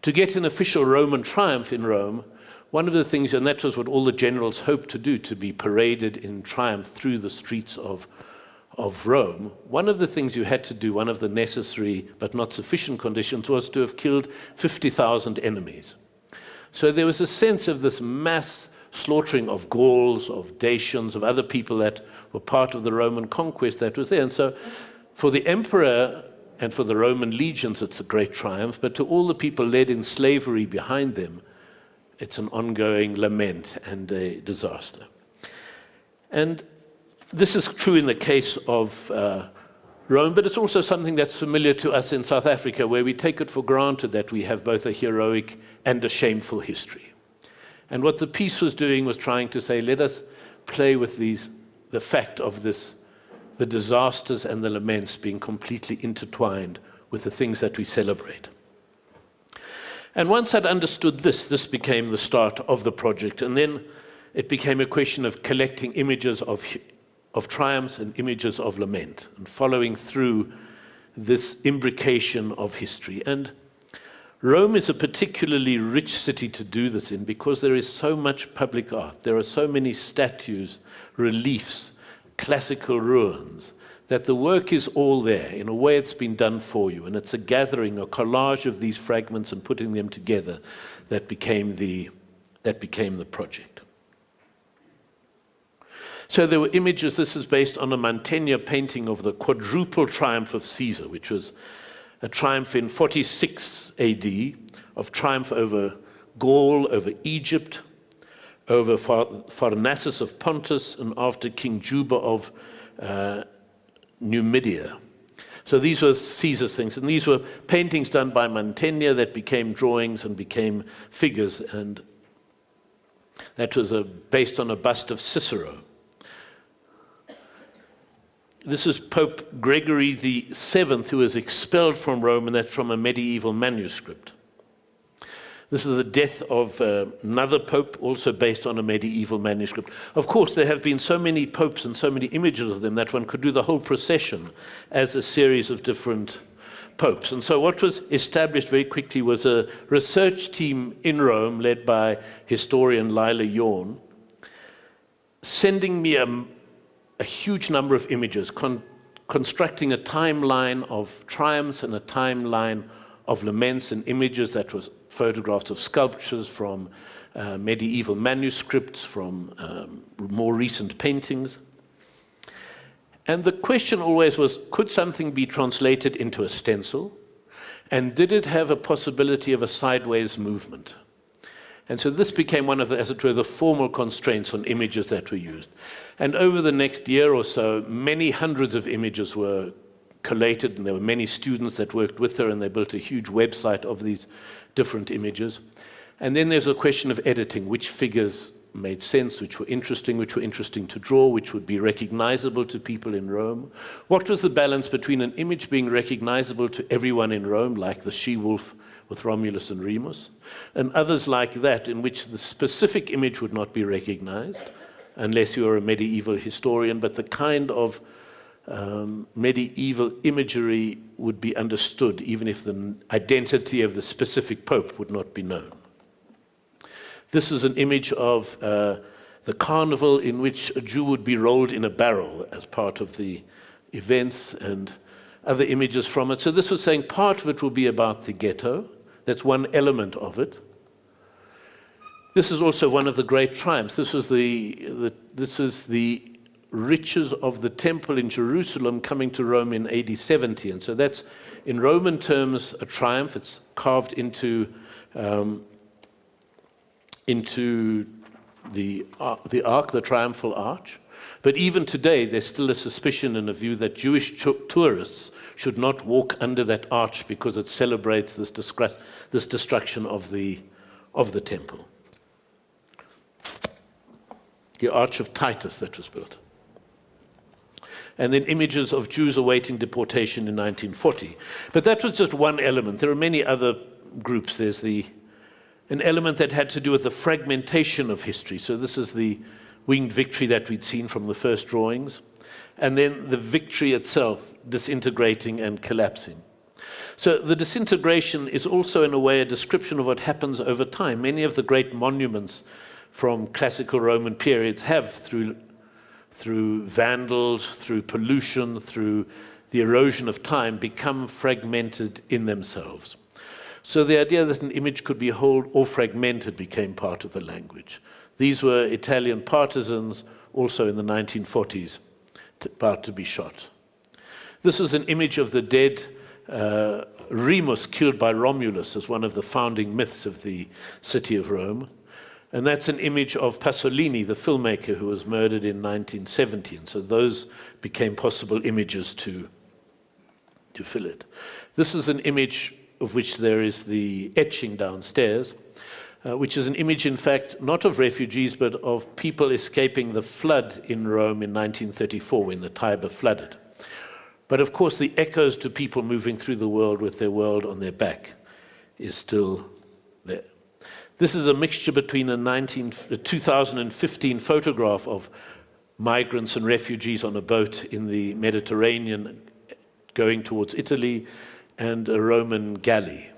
S4: To get an official Roman triumph in Rome, one of the things, and that was what all the generals hoped to do, to be paraded in triumph through the streets of Rome, one of the things you had to do, one of the necessary but not sufficient conditions, was to have killed 50,000 enemies. So there was a sense of this mass slaughtering of Gauls, of Dacians, of other people that were part of the Roman conquest that was there. And so for the emperor and for the Roman legions, it's a great triumph, but to all the people led in slavery behind them, it's an ongoing lament and a disaster. And this is true in the case of Rome, but it's also something that's familiar to us in South Africa, where we take it for granted that we have both a heroic and a shameful history. And what the piece was doing was trying to say, let us play with the fact of this, the disasters and the laments being completely intertwined with the things that we celebrate. And once I'd understood this became the start of the project, and then it became a question of collecting images of triumphs and images of lament, and following through this imbrication of history. And Rome is a particularly rich city to do this in, because there is so much public art. There are so many statues, reliefs, classical ruins, that the work is all there. In a way, it's been done for you, and it's a gathering, a collage of these fragments and putting them together that became the project. So there were images. This is based on a Mantegna painting of the quadruple triumph of Caesar, which was a triumph in 46 AD, of triumph over Gaul, over Egypt, over Pharnaces of Pontus, and after King Juba of Numidia. So these were Caesar's things, and these were paintings done by Mantegna that became drawings and became figures, and that was based on a bust of Cicero. This is Pope Gregory VII, who was expelled from Rome, and that's from a medieval manuscript. This is the death of another pope, also based on a medieval manuscript. Of course, there have been so many popes and so many images of them that one could do the whole procession as a series of different popes. And so what was established very quickly was a research team in Rome, led by historian Lila Yorn, sending me a huge number of images, constructing a timeline of triumphs and a timeline of laments, and images that was photographs of sculptures from medieval manuscripts, from more recent paintings. And the question always was, could something be translated into a stencil? And did it have a possibility of a sideways movement? And so this became one of the, as it were, the formal constraints on images that were used. And over the next year or so, many hundreds of images were collated, and there were many students that worked with her, and they built a huge website of these different images. And then there's a question of editing, which figures made sense, which were interesting to draw, which would be recognizable to people in Rome. What was the balance between an image being recognizable to everyone in Rome, like the she-wolf with Romulus and Remus, and others like that, in which the specific image would not be recognized, unless you were a medieval historian, but the kind of medieval imagery would be understood, even if the identity of the specific pope would not be known. This is an image of the carnival in which a Jew would be rolled in a barrel as part of the events, and other images from it. So this was saying part of it will be about the ghetto. That's one element of it. This is also one of the great triumphs. This is the riches of the temple in Jerusalem coming to Rome in AD 70. And so that's, in Roman terms, a triumph. It's carved into the ark, the triumphal arch. But even today, there's still a suspicion and a view that Jewish tourists should not walk under that arch because it celebrates this destruction of the temple. The Arch of Titus that was built. And then images of Jews awaiting deportation in 1940. But that was just one element. There are many other groups. There's an element that had to do with the fragmentation of history. So this is the winged victory that we'd seen from the first drawings. And then the victory itself disintegrating and collapsing. So the disintegration is also, in a way, a description of what happens over time. Many of the great monuments from classical Roman periods have, through vandals, through pollution, through the erosion of time, become fragmented in themselves. So the idea that an image could be whole or fragmented became part of the language. These were Italian partisans, also in the 1940s, about to be shot. This is an image of the dead Remus, killed by Romulus, as one of the founding myths of the city of Rome. And that's an image of Pasolini, the filmmaker who was murdered in 1970. And so those became possible images to fill it. This is an image of which there is the etching downstairs, which is an image, in fact, not of refugees, but of people escaping the flood in Rome in 1934 when the Tiber flooded. But of course, the echoes to people moving through the world with their world on their back is still there. This is a mixture between a 2015 photograph of migrants and refugees on a boat in the Mediterranean going towards Italy and a Roman galley.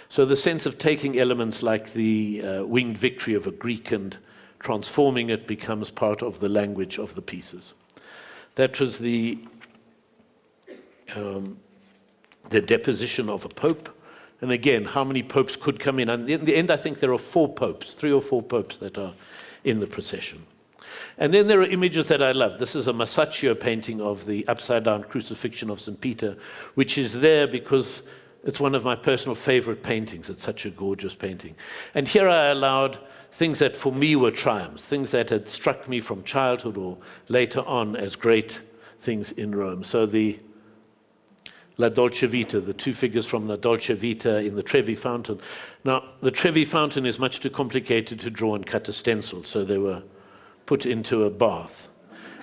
S4: So the sense of taking elements like the winged victory of a Greek and transforming it becomes part of the language of the pieces. That was the deposition of a pope. And again, how many popes could come in? And in the end, I think there are 4 popes, 3 or 4 popes that are in the procession. And then there are images that I love. This is a Masaccio painting of the upside-down crucifixion of St. Peter, which is there because it's one of my personal favorite paintings. It's such a gorgeous painting. And here I allowed things that for me were triumphs, things that had struck me from childhood or later on as great things in Rome. So the La Dolce Vita, the 2 figures from La Dolce Vita in the Trevi Fountain. Now, the Trevi Fountain is much too complicated to draw and cut a stencil, so they were put into a bath.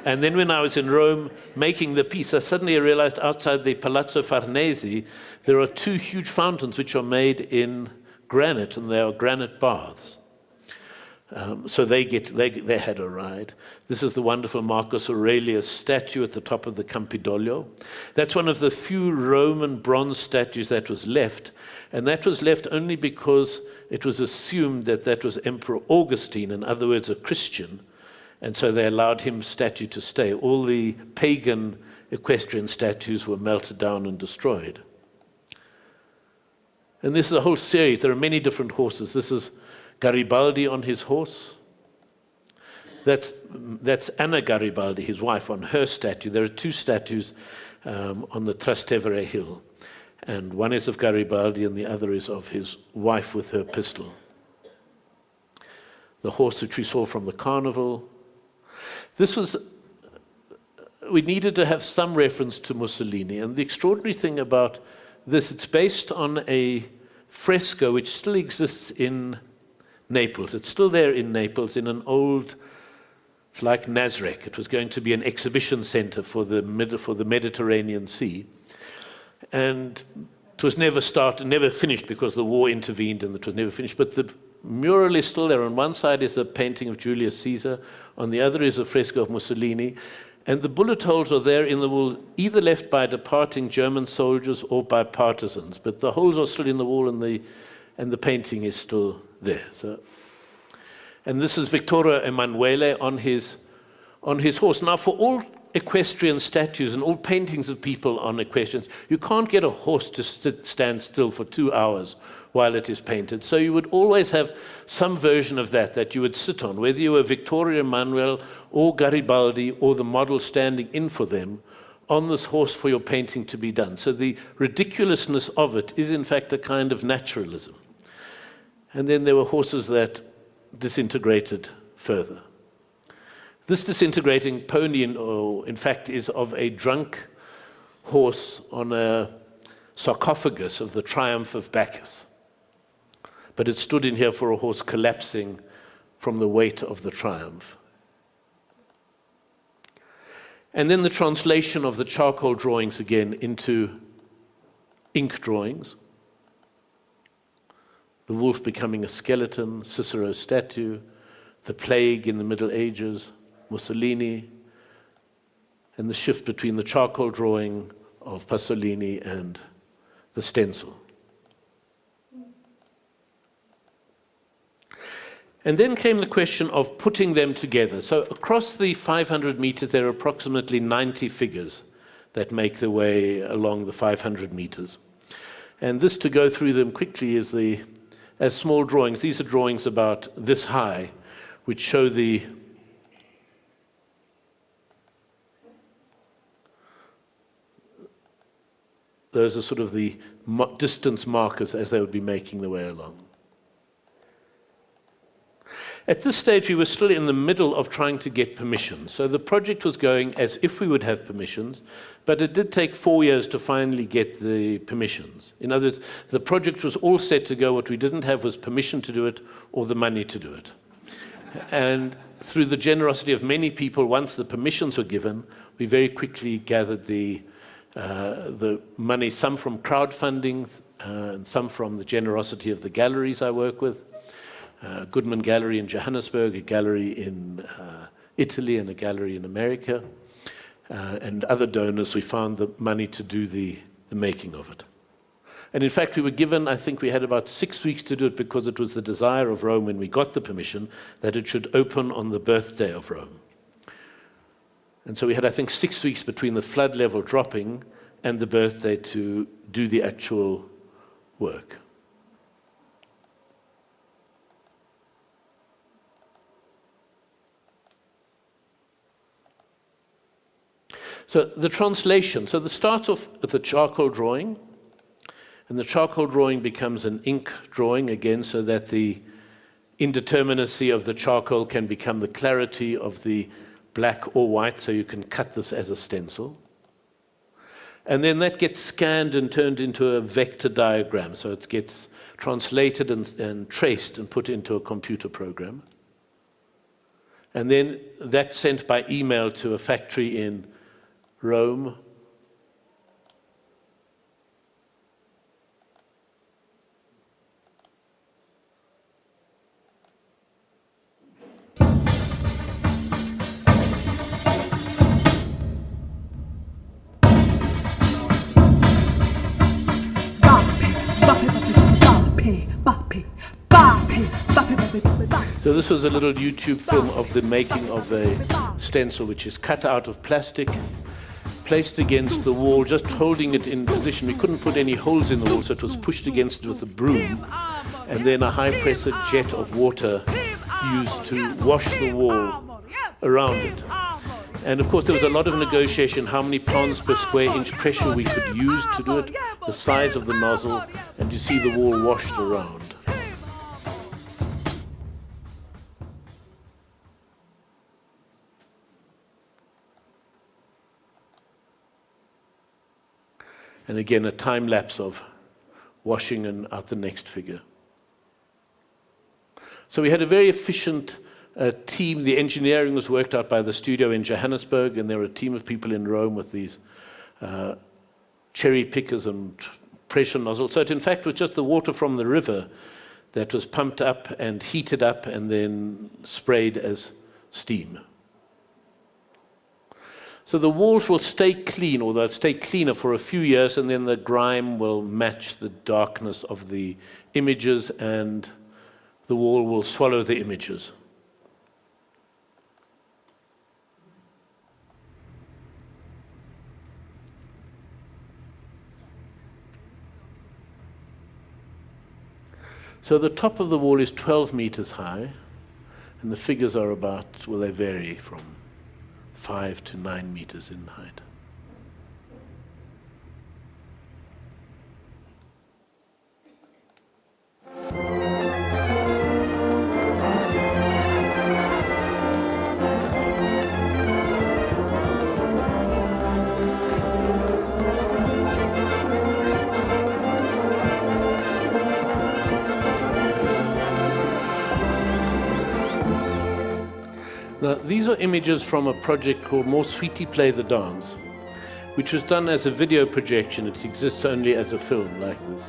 S4: And then when I was in Rome making the piece, I suddenly realized outside the Palazzo Farnese, there are 2 huge fountains which are made in granite, and they are granite baths. So they had a ride. This is the wonderful Marcus Aurelius statue at the top of the Campidoglio. That's one of the few Roman bronze statues that was left, and that was left only because it was assumed that that was Emperor Augustine, in other words, a Christian, and so they allowed him statue to stay. All the pagan equestrian statues were melted down and destroyed. And this is a whole series. There are many different horses. This is Garibaldi on his horse. That's Anna Garibaldi, his wife, on her statue. There are 2 statues on the Trastevere hill. And one is of Garibaldi and the other is of his wife with her pistol. The horse which we saw from the carnival. We needed to have some reference to Mussolini. And the extraordinary thing about this, it's based on a fresco which still exists in Naples. It's still there in Naples in an old, it's like Nazareth. It was going to be an exhibition center for the Mediterranean Sea. And it was never started, never finished because the war intervened and it was never finished. But the mural is still there. On one side is a painting of Julius Caesar. On the other is a fresco of Mussolini. And the bullet holes are there in the wall, either left by departing German soldiers or by partisans. But the holes are still in the wall, and the painting is still there. So, and this is Vittorio Emanuele on his horse. Now, for all equestrian statues and all paintings of people on equestrians, you can't get a horse to stand still for 2 hours while it is painted. So you would always have some version of that you would sit on, whether you were Vittorio Emanuele or Garibaldi or the model standing in for them on this horse for your painting to be done. So the ridiculousness of it is in fact a kind of naturalism. And then there were horses that disintegrated further. This disintegrating pony, in fact, is of a drunk horse on a sarcophagus of the Triumph of Bacchus. But it stood in here for a horse collapsing from the weight of the Triumph. And then the translation of the charcoal drawings again into ink drawings. The wolf becoming a skeleton, Cicero's statue, the plague in the Middle Ages, Mussolini, and the shift between the charcoal drawing of Pasolini and the stencil. And then came the question of putting them together. So across the 500 meters, there are approximately 90 figures that make their way along the 500 meters. And this, to go through them quickly, is as small drawings. These are drawings about this high, which show those are sort of the distance markers as they would be making their way along. At this stage, we were still in the middle of trying to get permission. So the project was going as if we would have permissions, but it did take 4 years to finally get the permissions. In other words, the project was all set to go. What we didn't have was permission to do it or the money to do it. And through the generosity of many people, once the permissions were given, we very quickly gathered the money, some from crowdfunding, and some from the generosity of the galleries I work with. Goodman Gallery in Johannesburg, a gallery in Italy, and a gallery in America, and other donors. We found the money to do the making of it. And in fact, we were given, I think we had about 6 weeks to do it, because it was the desire of Rome when we got the permission that it should open on the birthday of Rome. And so we had, I think, 6 weeks between the flood level dropping and the birthday to do the actual work. So the translation, so the starts off with the charcoal drawing, and the charcoal drawing becomes an ink drawing again, so that the indeterminacy of the charcoal can become the clarity of the black or white, so you can cut this as a stencil. And then that gets scanned and turned into a vector diagram, so it gets translated and traced and put into a computer program. And then that's sent by email to a factory in Rome. So this was a little YouTube film of the making of a stencil, which is cut out of plastic, placed against the wall, just holding it in position. We couldn't put any holes in the wall, so it was pushed against it with a broom, and then a high-pressure jet of water used to wash the wall around it. And of course, there was a lot of negotiation, how many pounds per square inch pressure we could use to do it, the size of the nozzle, and you see the wall washed around. And again, a time lapse of washing and out the next figure. So we had a very efficient team. The engineering was worked out by the studio in Johannesburg, and there were a team of people in Rome with these cherry pickers and pressure nozzles. So it, in fact, was just the water from the river that was pumped up and heated up and then sprayed as steam. So the walls will stay clean, or they'll stay cleaner for a few years, and then the grime will match the darkness of the images, and the wall will swallow the images. So the top of the wall is 12 meters high, and the figures are about, well, they vary from 5 to 9 meters in height. Now, these are images from a project called More Sweetly Play the Dance, which was done as a video projection. It exists only as a film like this,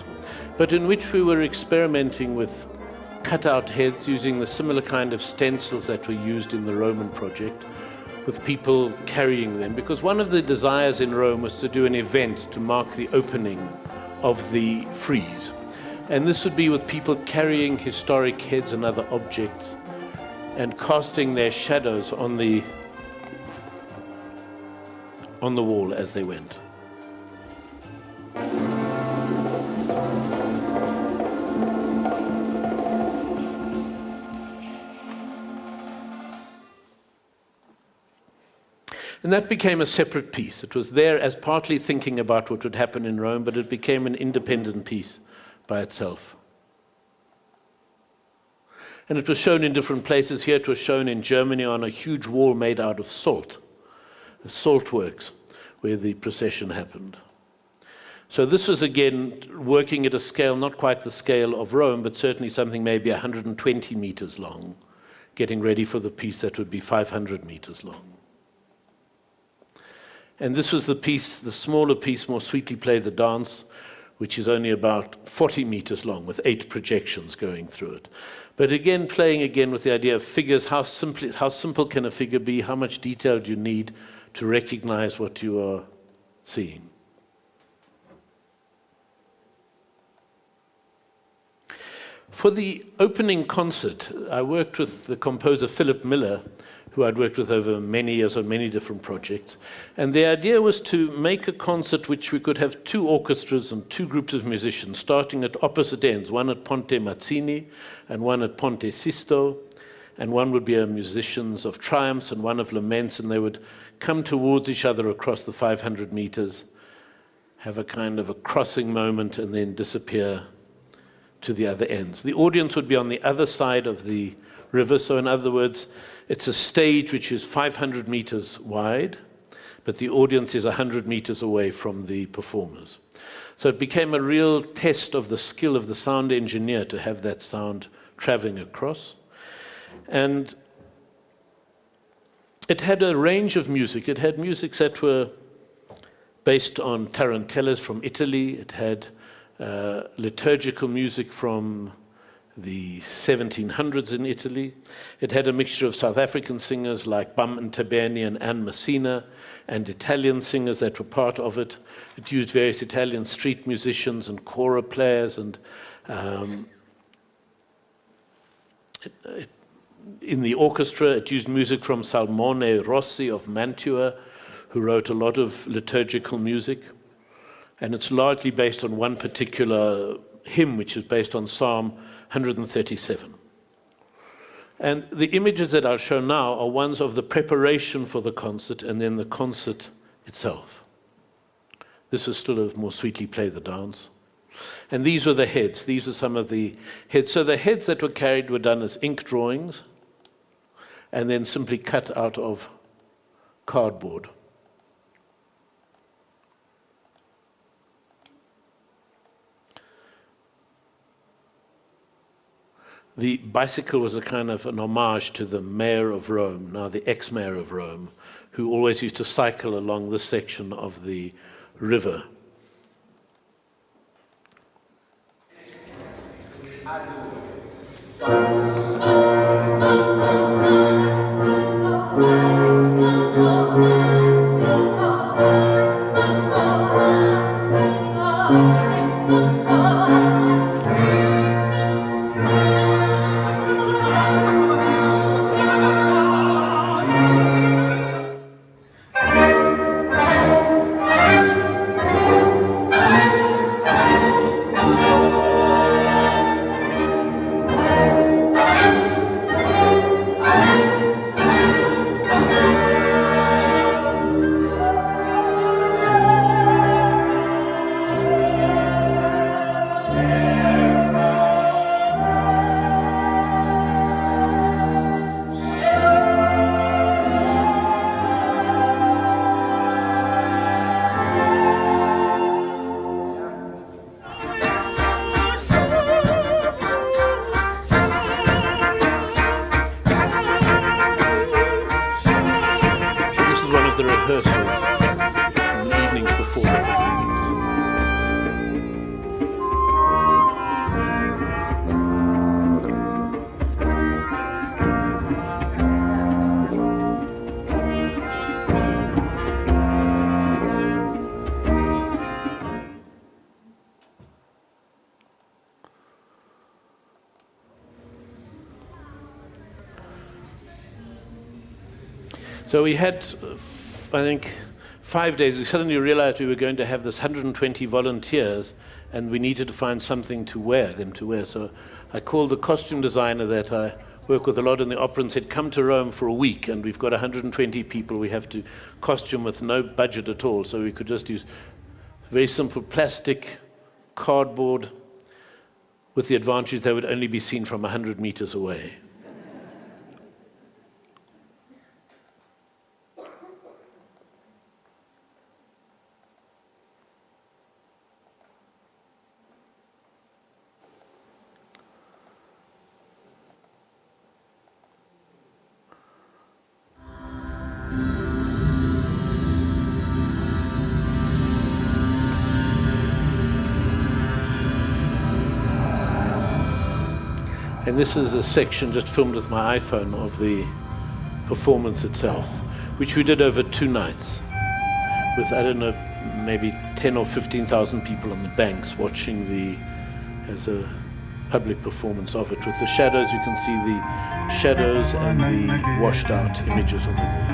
S4: but in which we were experimenting with cut-out heads using the similar kind of stencils that were used in the Roman project, with people carrying them, because one of the desires in Rome was to do an event to mark the opening of the frieze. And this would be with people carrying historic heads and other objects and casting their shadows on the wall as they went. And that became a separate piece. It was there as partly thinking about what would happen in Rome, but it became an independent piece by itself. And it was shown in different places. Here it was shown in Germany on a huge wall made out of salt, the salt works, where the procession happened. So this was again working at a scale, not quite the scale of Rome, but certainly something maybe 120 meters long, getting ready for the piece that would be 500 meters long. And this was the piece, the smaller piece, More Sweetly Play the Dance, which is only about 40 meters long, with 8 projections going through it. But again, playing again with the idea of figures, how simple can a figure be? How much detail do you need to recognize what you are seeing? For the opening concert, I worked with the composer Philip Miller, who I'd worked with over many years on many different projects. And the idea was to make a concert which we could have 2 orchestras and 2 groups of musicians, starting at opposite ends, one at Ponte Mazzini and one at Ponte Sisto, and one would be a musicians of Triumphs and one of Laments, and they would come towards each other across the 500 meters, have a kind of a crossing moment, and then disappear to the other ends. The audience would be on the other side of the river, so in other words, it's a stage which is 500 meters wide, but the audience is 100 meters away from the performers. So it became a real test of the skill of the sound engineer to have that sound traveling across. And it had a range of music. It had music that were based on tarantellas from Italy. It had liturgical music from the 1700s in Italy. It had a mixture of South African singers like Bam and Taberni and Anne Messina, and Italian singers that were part of it. It used various Italian street musicians and kora players, and in the orchestra it used music from Salmone Rossi of Mantua, who wrote a lot of liturgical music. And it's largely based on one particular hymn, which is based on Psalm 137. And the images that I'll show now are ones of the preparation for the concert and then the concert itself. This is still a More Sweetly Play the Dance. And these were the heads. These are some of the heads. So the heads that were carried were done as ink drawings and then simply cut out of cardboard. The bicycle was a kind of an homage to the mayor of Rome, now the ex-mayor of Rome, who always used to cycle along this section of the river. the rehearsals in the evenings before that. So we had, I think, 5 days. We suddenly realized we were going to have this 120 volunteers, and we needed to find something to wear, them to wear. So I called the costume designer that I work with a lot in the opera and said, come to Rome for a week, and we've got 120 people. We have to costume with no budget at all, so we could just use very simple plastic, cardboard, with the advantage they would only be seen from 100 meters away. And this is a section just filmed with my iPhone of the performance itself, which we did over 2 nights with, I don't know, maybe 10 or 15,000 people on the banks watching as a public performance of it. With the shadows, you can see the shadows and the washed out images on the wall.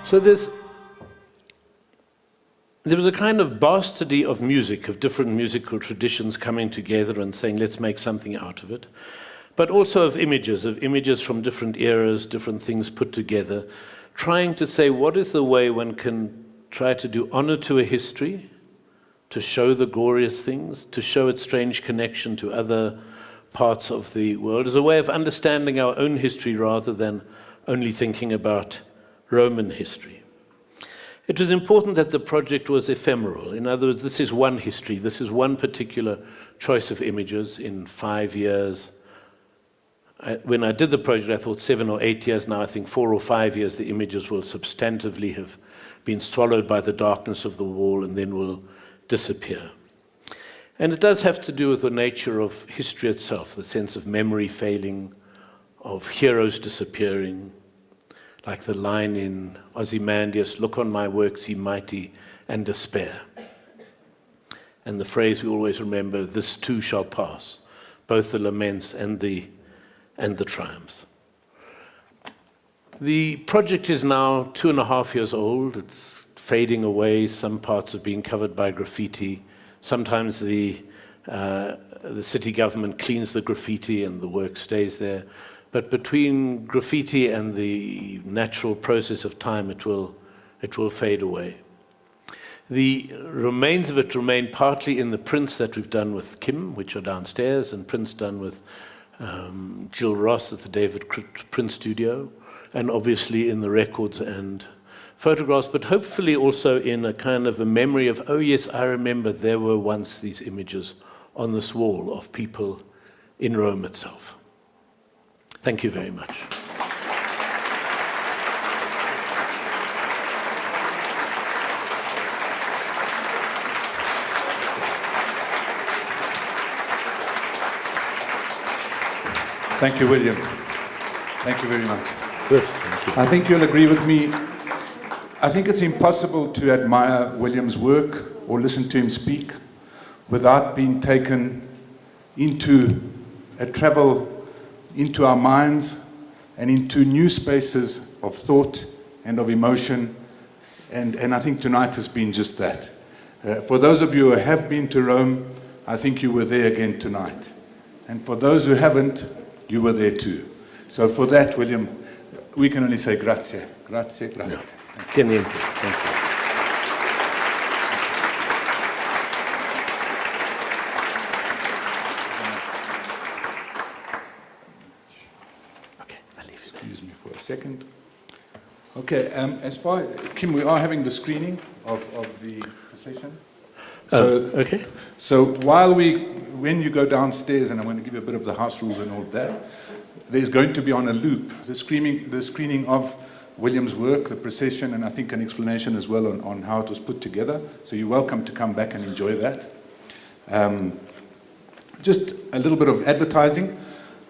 S4: So there was a kind of bastardy of music, of different musical traditions coming together and saying, let's make something out of it. But also of images from different eras, different things put together, trying to say, what is the way one can try to do honor to a history, to show the glorious things, to show its strange connection to other parts of the world, as a way of understanding our own history rather than only thinking about Roman history. It was important that the project was ephemeral. In other words, this is one history. This is one particular choice of images in 5 years. When I did the project, I thought 7 or 8 years. Now I think 4 or 5 years, the images will substantively have been swallowed by the darkness of the wall and then will disappear. And it does have to do with the nature of history itself, the sense of memory failing, of heroes disappearing, like the line in Ozymandias, look on my works, ye mighty, and despair. And the phrase we always remember, this too shall pass, both the laments and the triumphs. The project is now 2.5 years old. It's fading away. Some parts are being covered by graffiti. Sometimes the city government cleans the graffiti and the work stays there. But between graffiti and the natural process of time, it will fade away. The remains of it remain partly in the prints that we've done with Kim, which are downstairs, and prints done with Jill Ross at the David Print Studio, and obviously in the records and photographs, but hopefully also in a kind of a memory of, oh yes, I remember there were once these images on this wall of people in Rome itself. Thank you very much.
S1: Thank you, William. Thank you very much.
S4: Good. Thank you.
S1: I think you'll agree with me. I think it's impossible to admire William's work or listen to him speak without being taken into a travel into our minds and into new spaces of thought and of emotion. And I think tonight has been just that. For those of you who have been to Rome, I think you were there again tonight. And for those who haven't, you were there too. So for that, William, we can only say grazie, grazie, grazie.
S4: Thank you. Thank you. Okay, I'll leave it.
S1: Excuse me for a second. Okay, as far Kim, we are having the screening of the procession. So,
S4: okay.
S1: So when you go downstairs, and I'm going to give you a bit of the house rules and all of that, there's going to be on a loop the screening of William's work, the procession, and I think an explanation as well on how it was put together. So you're welcome to come back and enjoy that. Just a little bit of advertising.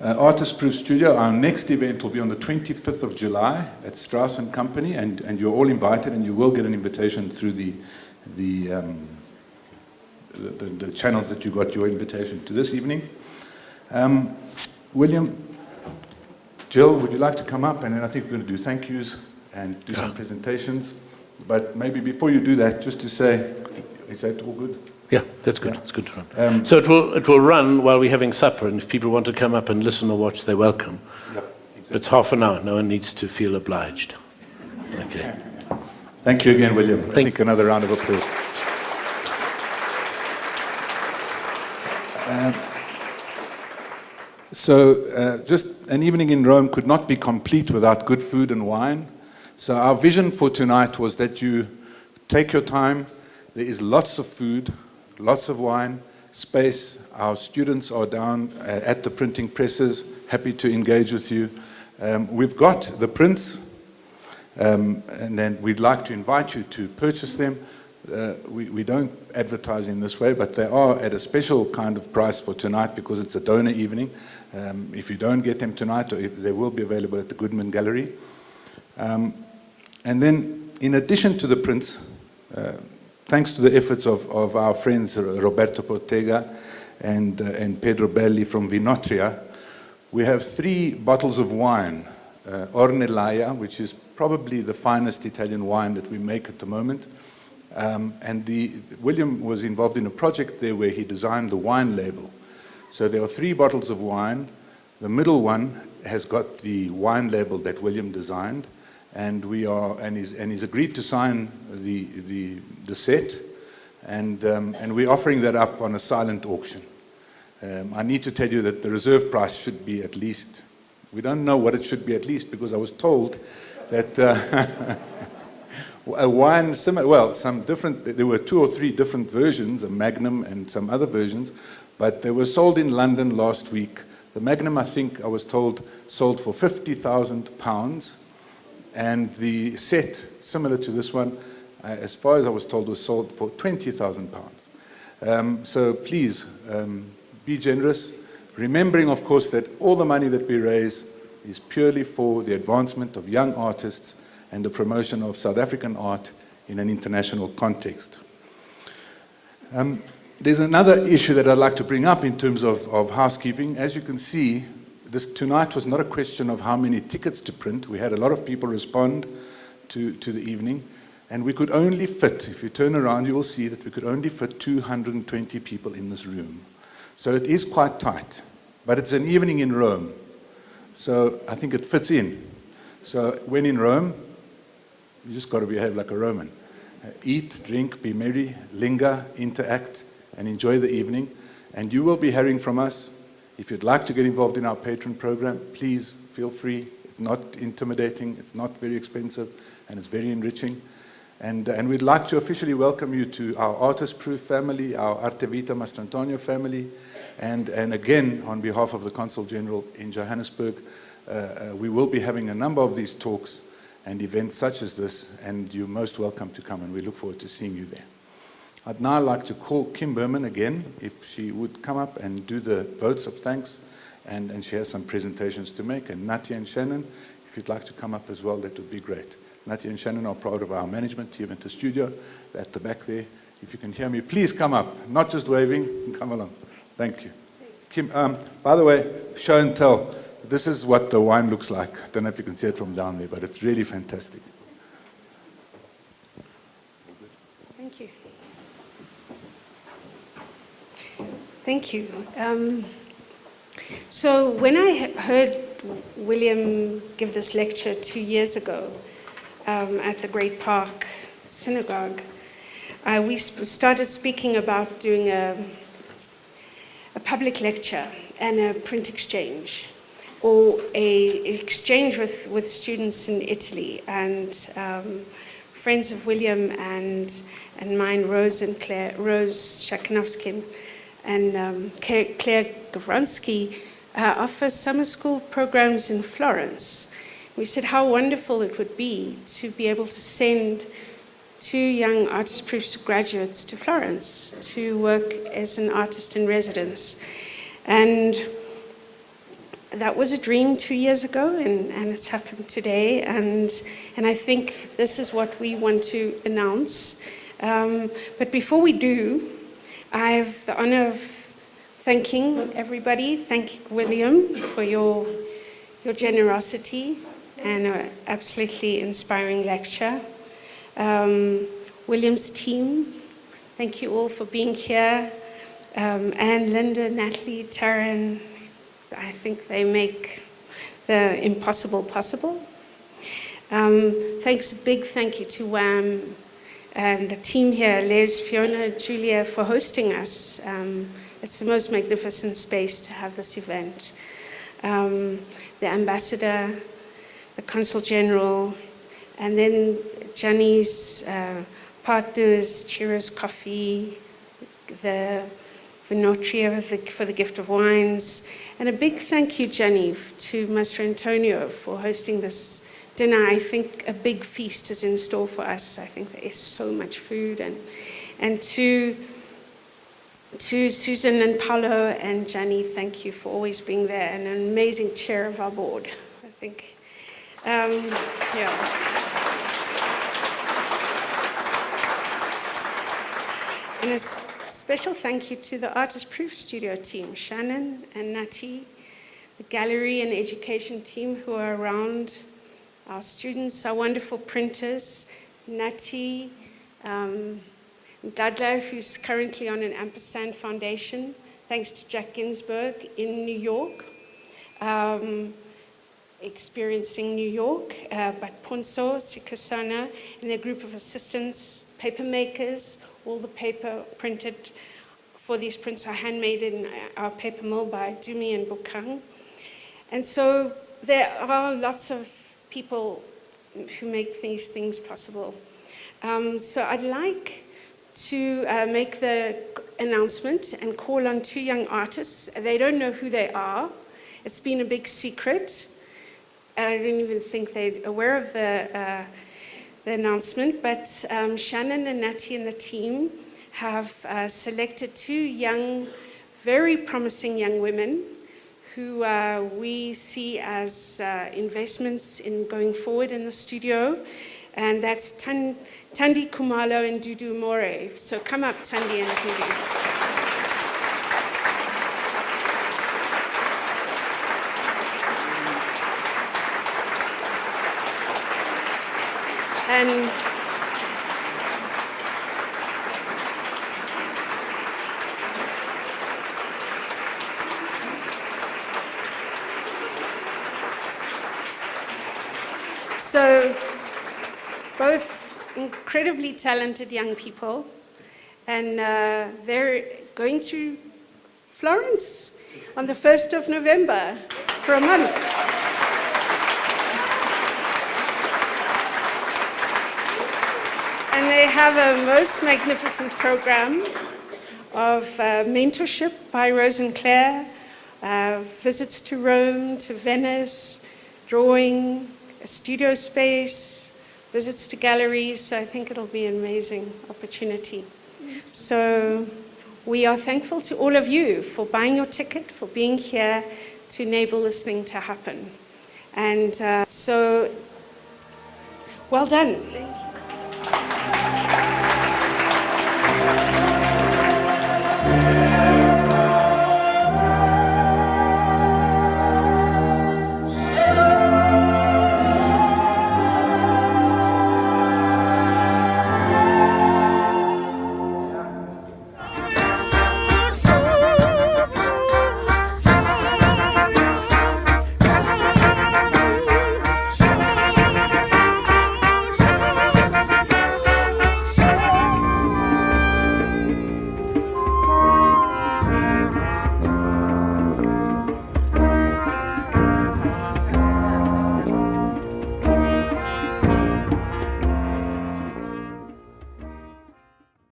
S1: Artist Proof Studio, our next event will be on the 25th of July at Strauss & Company, and you're all invited, and you will get an invitation through the channels that you got your invitation to this evening. William, Jill, would you like to come up? And then I think we're going to do thank yous and do some presentations. But maybe before you do that, just to say, is that all good?
S4: Yeah, that's good.
S1: Yeah.
S4: It's good to run. So it will run while we're having supper, and if people want to come up and listen or watch, they're welcome.
S1: Yep,
S4: But
S1: exactly.
S4: it's half an hour. No one needs to feel obliged. Okay.
S1: Thank you again, William. I think another round of applause. So just an evening in Rome could not be complete without good food and wine. So our vision for tonight was that you take your time. There is lots of food, lots of wine, space. Our students are down at the printing presses, happy to engage with you. We've got the prints, and then we'd like to invite you to purchase them. We don't advertise in this way, but they are at a special kind of price for tonight because it's a donor evening. If you don't get them tonight, or they will be available at the Goodman Gallery. And then, in addition to the prints, thanks to the efforts of our friends Roberto Portega and Pedro Belli from Vinotria, we have 3 bottles of wine, Ornellaia, which is probably the finest Italian wine that we make at the moment. And William was involved in a project there where he designed the wine label. So there are 3 bottles of wine. The middle one has got the wine label that William designed, and he's agreed to sign the set, and we're offering that up on a silent auction. I need to tell you that the reserve price should be at least. We don't know what it should be at least, because I was told that. A wine similar, well, there were 2 or 3 different versions, a Magnum and some other versions, but they were sold in London last week. The Magnum, I think, I was told, sold for £50,000, and the set, similar to this one, as far as I was told, was sold for £20,000. So please, be generous, remembering, of course, that all the money that we raise is purely for the advancement of young artists and the promotion of South African art in an international context. There's another issue that I'd like to bring up in terms of housekeeping. As you can see, tonight was not a question of how many tickets to print. We had a lot of people respond to the evening, and we could only fit, if you turn around, you will see that we could only fit 220 people in this room. So it is quite tight, but it's an evening in Rome. So I think it fits in. So when in Rome, you just got to behave like a Roman. Eat, drink, be merry, linger, interact, and enjoy the evening. And you will be hearing from us. If you'd like to get involved in our patron program, please feel free. It's not intimidating, it's not very expensive, and it's very enriching. And we'd like to officially welcome you to our Artist Proof family, our Artevita Mastrantonio family, and again, on behalf of the Consul General in Johannesburg, we will be having a number of these talks and events such as this, and you're most welcome to come, and we look forward to seeing you there. I'd now like to call Kim Berman again, if she would come up and do the votes of thanks, and she has some presentations to make. And Natia and Shannon, if you'd like to come up as well, that would be great. Natia and Shannon are part of our management team at the studio, at the back there. If you can hear me, please come up, not just waving, come along. Thank you. Kim, by the way, show and tell, this is what the wine looks like. I don't know if you can see it from down there, but it's really fantastic.
S3: Thank you. Thank you. So when I heard William give this lecture 2 years ago at the Great Park Synagogue, we started speaking about doing a public lecture and a print exchange, or an exchange with students in Italy. And friends of William and mine, Rose Shakinovsky and Claire Gavronsky, offer summer school programs in Florence. We said how wonderful it would be to be able to send 2 young Artist Proofs graduates to Florence to work as an artist in residence. And that was a dream 2 years ago, and it's happened today. And I think this is what we want to announce. But before we do, I have the honor of thanking everybody. Thank William for your generosity and an absolutely inspiring lecture. William's team, thank you all for being here. Anne, Linda, Natalie, Taryn, I think they make the impossible possible. Thanks, a big thank you to WAM and the team here, Les, Fiona, Julia, for hosting us. It's the most magnificent space to have this event. The ambassador, the consul general, and then Gianni's partners, Chiro's Coffee, the Venotria for the gift of wines, and a big thank you, Gianni, to Mastrantonio for hosting this dinner. I think a big feast is in store for us. I think there is so much food, and to Susan and Paolo and Gianni, thank you for always being there, and an amazing chair of our board. I think, yeah. And a special thank you to the Artist Proof Studio team, Shannon and Nati, the gallery and education team who are around, our students, our wonderful printers, Nati, Dada, who's currently on an Ampersand Foundation, thanks to Jack Ginsberg in New York, experiencing New York, but Ponso, Sikasana, and their group of assistants, paper makers. All the paper printed for these prints are handmade in our paper mill by Dumi and Bukang. And so there are lots of people who make these things possible. So I'd like to make the announcement and call on 2 young artists. They don't know who they are. It's been a big secret. And I don't even think they're aware of the announcement, but Shannon and Nati and the team have selected 2 young, very promising young women who we see as investments in going forward in the studio, and that's Tandi Kumalo and Dudu More. So come up, Tandi and Dudu. And so, both incredibly talented young people, and they're going to Florence on the 1st of November for a month. And they have a most magnificent program of mentorship by Rose and Claire, visits to Rome, to Venice, drawing, a studio space, visits to galleries. So I think it'll be an amazing opportunity. So we are thankful to all of you for buying your ticket, for being here to enable this thing to happen. And so, well done.